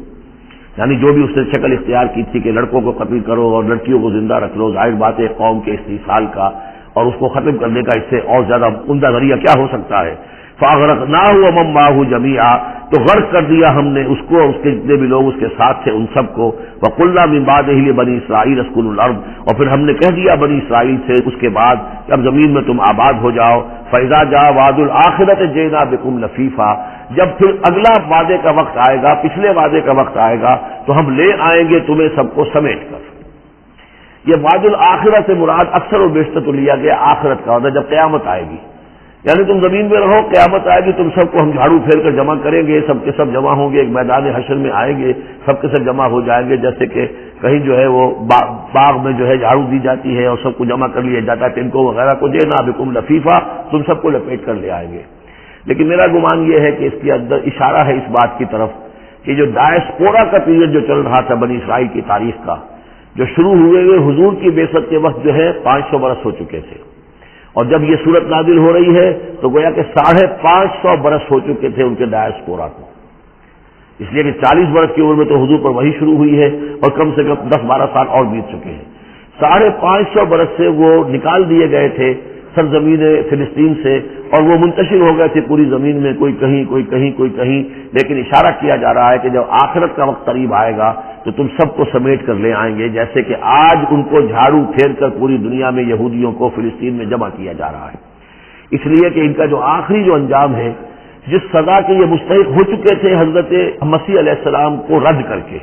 یعنی جو بھی اس نے شکل اختیار کی تھی کہ لڑکوں کو قتل کرو اور لڑکیوں کو زندہ رکھ لو، ظاہر بات ہے قوم کے استحصال کا اور اس کو ختم کرنے کا اس سے اور زیادہ عمدہ ذریعہ کیا ہو سکتا ہے۔ فاغرقناہ ومن معہ جمیعا، تو غرق کر دیا ہم نے اس کو، اس کے جتنے بھی لوگ اس کے ساتھ تھے ان سب کو۔ وقلنا من بعدہ لبنی اسرائیل اسکنوا الارض، اور پھر ہم نے کہہ دیا بنی اسرائیل سے اس کے بعد کہ اب زمین میں تم آباد ہو جاؤ۔ فاذا جاء وعد الآخرۃ جئنا بکم لفیفا، جب پھر اگلا وعدے کا وقت آئے گا، پچھلے وعدے کا وقت آئے گا تو ہم لے آئیں گے تمہیں سب کو سمیٹ کر۔ یہ وعد الآخرہ سے مراد اکثر و بیشتر تو لیا گیا آخرت کا وعدہ، جب قیامت آئے گی، یعنی تم زمین میں رہو، قیامت آئے گی تم سب کو ہم جھاڑو پھیر کر جمع کریں گے، سب کے سب جمع ہوں گے، ایک میدان حشر میں آئیں گے، سب کے سب جمع ہو جائیں گے، جیسے کہ کہیں جو ہے وہ باغ میں جو ہے جھاڑو دی جاتی ہے اور سب کو جمع کر لیا جاتا ہے، ٹنکوں وغیرہ کو، جئنا بکم لفیفا، تم سب کو لپیٹ کر لے آئیں گے۔ لیکن میرا گمان یہ ہے کہ اس کے اندر اشارہ ہے اس بات کی طرف کہ جو ڈائسپورا کا پیریڈ جو چل رہا تھا بنی اسرائیل کی تاریخ کا، جو شروع ہوئے حضور کی بعثت کے وقت جو ہے 500 برس ہو چکے تھے، اور جب یہ صورت نازل ہو رہی ہے تو گویا کہ 550 برس ہو چکے تھے ان کے ڈائسپورا کو، اس لیے کہ 40 برس کی عمر میں تو حضور پر وحی شروع ہوئی ہے اور کم سے کم 10-12 سال اور بیت چکے ہیں۔ 550 برس سے وہ نکال دیے گئے تھے سرزمین فلسطین سے، اور وہ منتشر ہو گئے تھے پوری زمین میں، کوئی کہیں کوئی کہیں کوئی کہیں، لیکن اشارہ کیا جا رہا ہے کہ جب آخرت کا وقت قریب آئے گا تو تم سب کو سمیٹ کر لے آئیں گے، جیسے کہ آج ان کو جھاڑو پھیر کر پوری دنیا میں یہودیوں کو فلسطین میں جمع کیا جا رہا ہے، اس لیے کہ ان کا جو آخری جو انجام ہے، جس سزا کے یہ مستحق ہو چکے تھے حضرت مسیح علیہ السلام کو رد کر کے،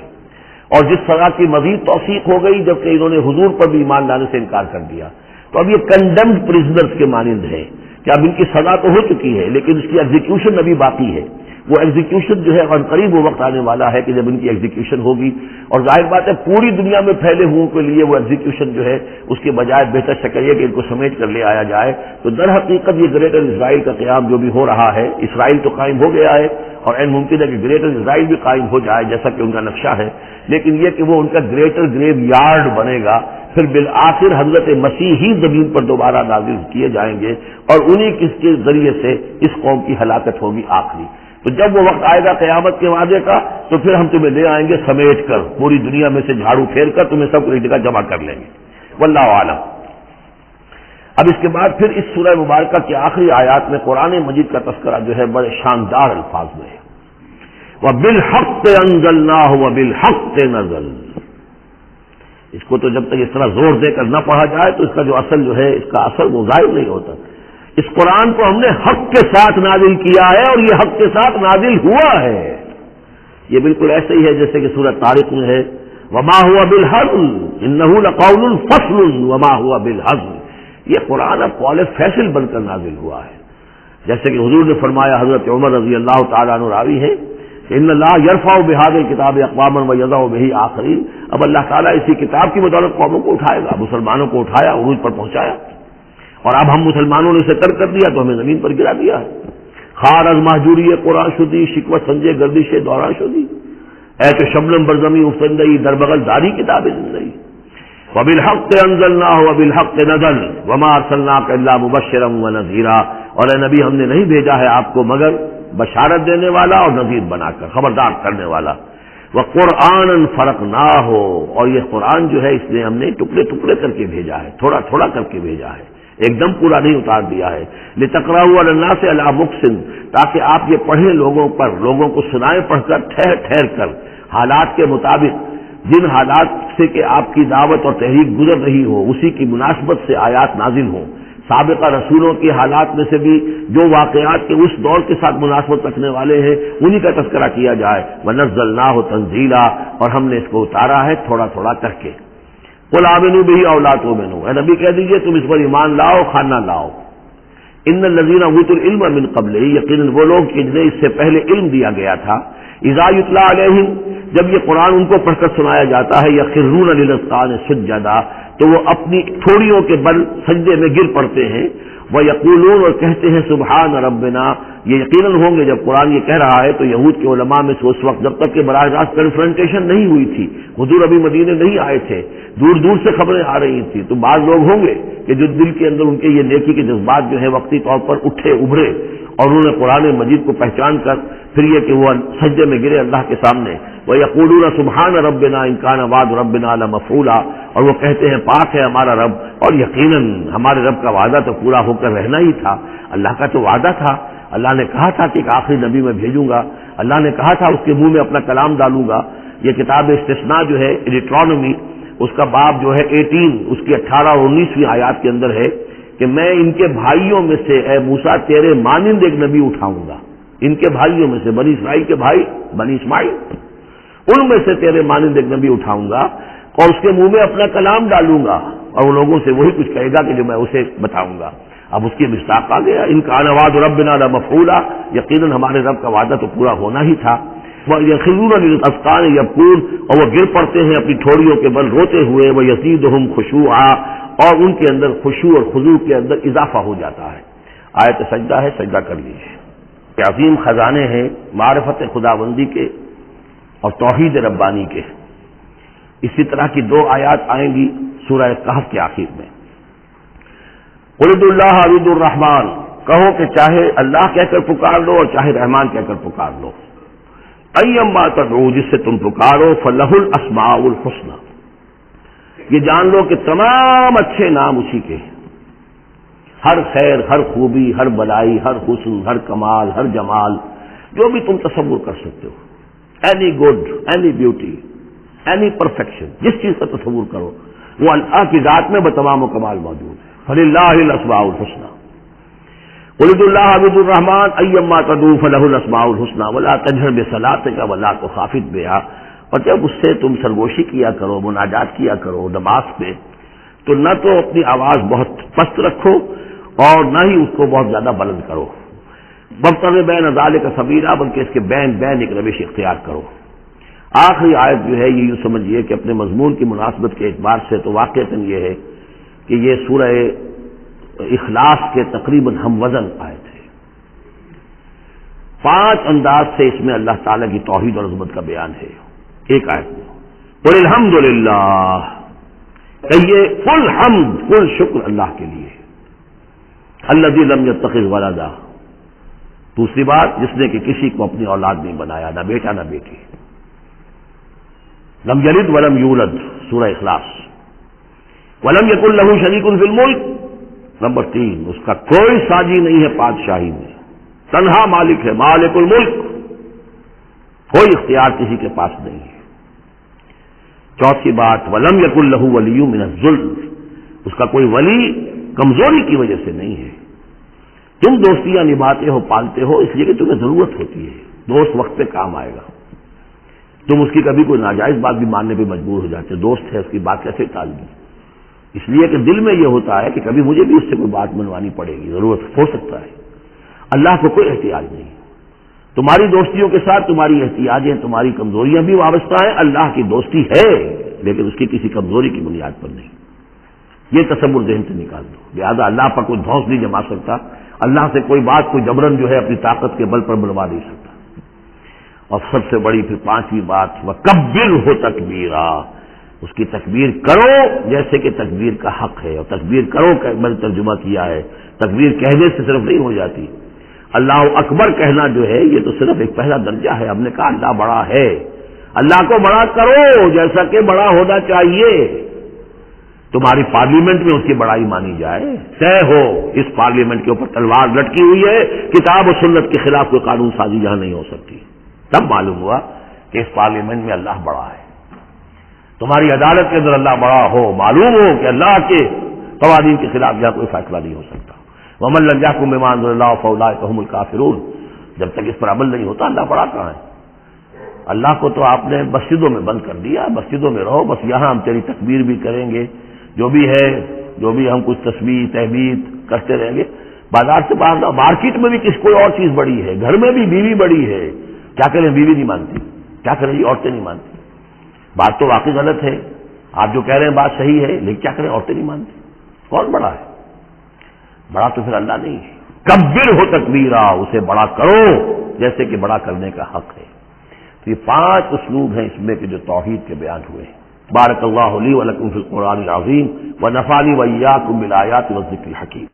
اور جس سزا کی مزید توثیق ہو گئی جبکہ انہوں نے حضور پر بھی ایمان لانے سے انکار کر دیا، تو اب یہ کنڈمڈ پرزنرز کے مانند ہے کہ اب ان کی سزا تو ہو چکی ہے لیکن اس کی ایگزیکیوشن ابھی باقی ہے۔ وہ ایگزیکیوشن جو ہے قریب وہ وقت آنے والا ہے کہ جب ان کی ایگزیکیوشن ہوگی، اور ظاہر بات ہے پوری دنیا میں پھیلے ہوئے کے لیے وہ ایگزیکیوشن جو ہے اس کے بجائے بہتر شکل یہ کہ ان کو سمیٹ کر لے آیا جائے۔ تو در حقیقت یہ گریٹر اسرائیل کا قیام جو بھی ہو رہا ہے، اسرائیل تو قائم ہو گیا ہے اور این ممکن ہے کہ گریٹر اسرائیل بھی قائم ہو جائے جیسا کہ ان کا نقشہ ہے، لیکن یہ کہ وہ ان کا گریٹر گریو یارڈ بنے گا، پھر بالآخر حضرت مسیح ہی زمین پر دوبارہ نازل کیے جائیں گے اور انہی کے ذریعے سے اس قوم کی ہلاکت ہوگی آخری۔ تو جب وہ وقت آئے گا قیامت کے وعدے کا تو پھر ہم تمہیں لے آئیں گے سمیٹ کر، پوری دنیا میں سے جھاڑو پھیر کر تمہیں سب کو ایک جگہ جمع کر لیں گے، واللہ عالم۔ اب اس کے بعد پھر اس سورہ مبارکہ کی آخری آیات میں قرآن مجید کا تذکرہ جو ہے بڑے شاندار الفاظ میں ہے، وَبِالْحَقِّ أَنزَلْنَاهُ وَبِالْحَقِّ نَزَلَ۔ اس کو تو جب تک اس طرح زور دے کر نہ پڑھا جائے تو اس کا جو اصل جو ہے اس کا اثر وہ ظاہر نہیں ہوتا۔ اس قرآن کو ہم نے حق کے ساتھ نازل کیا ہے اور یہ حق کے ساتھ نازل ہوا ہے۔ یہ بالکل ایسے ہی ہے جیسے کہ سورۃ طارق میں ہے، وما هو بالهزل انه لقول فصل وما هو بالهزل۔ یہ قرآن اب قول فیصل بن کر نازل ہوا ہے، جیسے کہ حضور نے فرمایا، حضرت عمر رضی اللہ تعالیٰ عنہ راوی ہے کہ ان اللہ یرفع بهذا الكتاب اقواما ويضع به آخرین، اب اللہ تعالیٰ اسی کتاب کی بدولت قوموں کو اٹھائے گا، مسلمانوں کو اٹھایا، عروج پر پہنچایا، اور اب ہم مسلمانوں نے اسے ترک کر دیا تو ہمیں زمین پر گرا دیا ہے۔ خار از محجوری قرآن شدی شکوت سنجے گردش دوران شدی، اے تو شبنم برزمی افسندئی در بغل داری کتاب زندگی، وبالحق انزلناہ وبالحق نزل وما ارسلناک الا مبشرا ونذیرا، اور اے نبی ہم نے نہیں بھیجا ہے آپ کو مگر بشارت دینے والا اور نذیر بنا کر، خبردار کرنے والا۔ وقرآنا فرقناہ، اور یہ قرآن جو ہے اس نے ہم نے ٹکڑے ٹکڑے کر کے بھیجا ہے، تھوڑا تھوڑا کر کے بھیجا ہے، ایک دم پورا نہیں اتار دیا ہے۔ لتقرأوا علی الناس علی مکث، تاکہ آپ یہ پڑھیں لوگوں پر، لوگوں کو سنائیں پڑھ کر، ٹھہر ٹھہر کر، حالات کے مطابق، جن حالات سے کہ آپ کی دعوت اور تحریک گزر رہی ہو اسی کی مناسبت سے آیات نازل ہوں، سابقہ رسولوں کے حالات میں سے بھی جو واقعات کے اس دور کے ساتھ مناسبت رکھنے والے ہیں انہی کا تذکرہ کیا جائے. وَنَزَّلْنَاهُ تَنزِيلًا، اور ہم نے اس کو اتارا ہے تھوڑا تھوڑا کر کے. قُلْ آمِنُوا بِهِ أَوْ لَا تُؤْمِنُوا، اے نبی کہہ دیجئے تم اس پر ایمان لاؤ خواہ نہ لاؤ. ان الذین اوتوا العلم من قبلہ، یقیناً وہ لوگ جنہیں اس سے پہلے علم دیا گیا تھا، اذا یتلی علیہم، جب یہ قرآن ان کو پڑھ کر سنایا جاتا ہے، یخرون للاذقان سجدا، تو وہ اپنی ٹھوڑیوں کے بل سجدے میں گر پڑتے ہیں. وَيَقُولُونَ، اور کہتے ہیں سبحان ربنا. یہ یقیناً ہوں گے جب قرآن یہ کہہ رہا ہے تو یہود کے علماء میں سے اس وقت جب تک کہ براہ راست کنفرنٹیشن نہیں ہوئی تھی، حضور ابھی مدینے نہیں آئے تھے، دور دور سے خبریں آ رہی تھیں، تو بعض لوگ ہوں گے کہ جو دل کے اندر ان کے یہ نیکی کے جذبات جو ہے وقتی طور پر اٹھے ابھرے اور انہوں نے قرآن مجید کو پہچان کر پھر یہ کہ وہ سجدے میں گرے اللہ کے سامنے. وَيَقُولُونَ سُبْحَانَ رَبِّنَا إِن كَانَ وَعْدُ رَبِّنَا لَمَفْعُولًا، اور وہ کہتے ہیں پاک ہے ہمارا رب، اور یقیناً ہمارے رب کا وعدہ تو پورا ہو کر رہنا ہی تھا. اللہ کا تو وعدہ تھا، اللہ نے کہا تھا کہ ایک آخری نبی میں بھیجوں گا، اللہ نے کہا تھا اس کے منہ میں اپنا کلام ڈالوں گا. یہ کتاب استثناء جو ہے ڈیٹرانومی، اس کا باب جو ہے 18، اس کی 18 اور 19ویں آیات کے اندر ہے کہ میں ان کے بھائیوں میں سے اے موسیٰ تیرے مانند ایک نبی اٹھاؤں گا. ان کے بھائیوں میں سے، بنی اسرائیل کے بھائی بنی اسماعیل، ان میں سے تیرے مانند ایک نبی اٹھاؤں گا اور اس کے منہ میں اپنا کلام ڈالوں گا اور وہ لوگوں سے وہی کچھ کہے گا کہ جو میں اسے بتاؤں گا. اب اس کی مصداق آ گیا، ان کان وعد ربنا لمفعولا، یقیناً ہمارے رب کا وعدہ تو پورا ہونا ہی تھا. وَيَخِرُّونَ لِلْأَذْقَانِ يَبْكُونَ، اور وہ گر پڑتے ہیں اپنی ٹھوڑیوں کے بل روتے ہوئے. وَيَزِيدُهُمْ خُشُوعًا، اور ان کے اندر خشوع اور خضوع کے اندر اضافہ ہو جاتا ہے. آیت سجدہ ہے، سجدہ کر لیجیے. یہ عظیم خزانے ہیں معرفت خداوندی کے اور توحید ربانی کے. اسی طرح کی 2 آیات آئیں گی سورہ کہف کے آخر میں. قُلِ ادْعُوا اللَّهَ أَوِ ادْعُوا الرَّحْمَٰنَ، کہو کہ چاہے اللہ کہہ کر پکار لو اور چاہے رحمان کہہ کر پکار لو. أَيَّمَّا تَدْعُوا، جس سے تم پکارو، فَلَهُ الْأَسْمَاءُ الْحُسْنَىٰ، یہ جان لو کہ تمام اچھے نام اسی کے ہیں. ہر خیر، ہر خوبی، ہر بلائی، ہر حسن، ہر کمال، ہر جمال، جو بھی تم تصور کر سکتے ہو، any good, any beauty, any perfection, جس چیز کا تصور کرو وہ اللہ کی ذات میں بتمام و کمال موجود ہے. فَلِلَّهِ الْأَسْمَاءُ الْحُسْنَىٰ قُلِ ادْعُوا اللَّهَ أَوِ ادْعُوا الرَّحْمَٰنَ أَيَّمَّا تَدْعُوا فَلَهُ الْأَسْمَاءُ الْحُسْنَىٰ وَلَا تَجْهَرْ بِصَلَاتِكَ وَلَا تُخَافِتْ بِهَا، اور جب اس سے تم سرگوشی کیا کرو، مناجات کیا کرو نماز پہ، تو نہ تو اپنی آواز بہت پست رکھو اور نہ ہی اس کو بہت زیادہ بلند کرو. وَابْتَغِ بَيْنَ ذَلِكَ سَبِيلًا، بلکہ اس کے بین ایک روش اختیار کرو. آخری آیت جو ہے یہ یوں سمجھیے کہ اپنے مضمون کی مناسبت کے اعتبار سے تو واقعتاً یہ ہے کہ یہ سورہ اخلاص کے تقریباً ہم وزن آیت ہے. 5 انداز سے اس میں اللہ تعالیٰ کی توحید اور عظمت کا بیان ہے ایک آیت میں. قُلِ الْحَمْدُ لِلَّهِ، کہیے کل حمد، کل شکر اللہ کے لیے. الذی لم یتخذ ولدا، دوسری بات جس نے کہ کسی کو اپنی اولاد نہیں بنایا، نہ بیٹا نہ بیٹی. لم یلد ولم یولد، سورہ اخلاص. ولم یکن لہ شریک فی الملک، نمبر 3 اس کا کوئی ساجی نہیں ہے بادشاہی میں، تنہا مالک ہے، مالک الملک، کوئی اختیار کسی کے پاس نہیں ہے. چوتھی بات ولم یکن لہ ولی من الذل، اس کا کوئی ولی کمزوری کی وجہ سے نہیں ہے. تم دوستیاں نبھاتے ہو، پالتے ہو اس لیے کہ تمہیں ضرورت ہوتی ہے، دوست وقت پہ کام آئے گا. تم اس کی کبھی کوئی ناجائز بات بھی ماننے پہ مجبور ہو جاتے، دوست ہے اس کی بات کیسے ٹال دی؟ اس لیے کہ دل میں یہ ہوتا ہے کہ کبھی مجھے بھی اس سے کوئی بات منوانی پڑے گی، ضرورت ہو سکتا ہے. اللہ کو کوئی احتیاج نہیں. تمہاری دوستیوں کے ساتھ تمہاری احتیاجیں، تمہاری کمزوریاں بھی وابستہ ہیں. اللہ کی دوستی ہے لیکن اس کی کسی کمزوری کی بنیاد پر نہیں. یہ تصور ذہن سے نکال دو. لہٰذا اللہ پر کوئی دھوس نہیں جما سکتا، اللہ سے کوئی بات کوئی جبرن جو ہے اپنی طاقت کے بل پر بنوا نہیں سکتا. اور سب سے بڑی پھر 5ویں بات وَکَبِّرْہُ تَکبیرًا، اس کی تکبیر کرو جیسے کہ تکبیر کا حق ہے. اور تکبیر کرو کہ میں نے ترجمہ کیا ہے، تکبیر کہنے سے صرف نہیں ہو جاتی. اللہ اکبر کہنا جو ہے یہ تو صرف ایک پہلا درجہ ہے. ہم نے کہا اللہ بڑا ہے، اللہ کو بڑا کرو جیسا کہ بڑا ہونا چاہیے. تمہاری پارلیمنٹ میں اس کی بڑائی مانی جائے، طے ہو اس پارلیمنٹ کے اوپر تلوار لٹکی ہوئی ہے، کتاب و سنت کے خلاف کوئی قانون سازی جہاں نہیں ہو سکتی. تب معلوم ہوا کہ اس پارلیمنٹ میں اللہ بڑا ہے. تمہاری عدالت کے اندر اللہ بڑا ہو، معلوم ہو کہ اللہ کے قوانین کے خلاف یہاں کوئی فیصلہ نہیں ہو سکتا. ومن لم یحکم بما انزل اللہ فاولئک هم الکافرون. جب تک اس پر عمل نہیں ہوتا اللہ پڑا کہاں ہے؟ اللہ کو تو آپ نے مسجدوں میں بند کر دیا. مسجدوں میں رہو، بس یہاں ہم تیری تکبیر بھی کریں گے، جو بھی ہے، جو بھی ہم کچھ تسبیح تحمید کرتے رہیں گے. بازار سے باہر نہ، مارکیٹ میں بھی کس کوئی اور چیز بڑی ہے، گھر میں بھی بیوی بڑی ہے. کیا کریں، بیوی نہیں مانتی، کیا کریں جی، عورتیں نہیں مانتی. بات تو واقعی غلط ہے، آپ جو کہہ رہے ہیں بات صحیح ہے، لیکن کیا کریں، عورتیں نہیں مانتی. کون بڑا ہے؟ بڑا تو پھر اللہ نہیں ہے. کبر ہو تکبیرا، اسے بڑا کرو جیسے کہ بڑا کرنے کا حق ہے. تو یہ 5 اسلوب ہیں اس میں کہ جو توحید کے بیان ہوئے ہیں. بارک اللہ لی و لکم فی القرآن العظیم و نفعنی و ایاکم بالآیات والذکر الحکیم.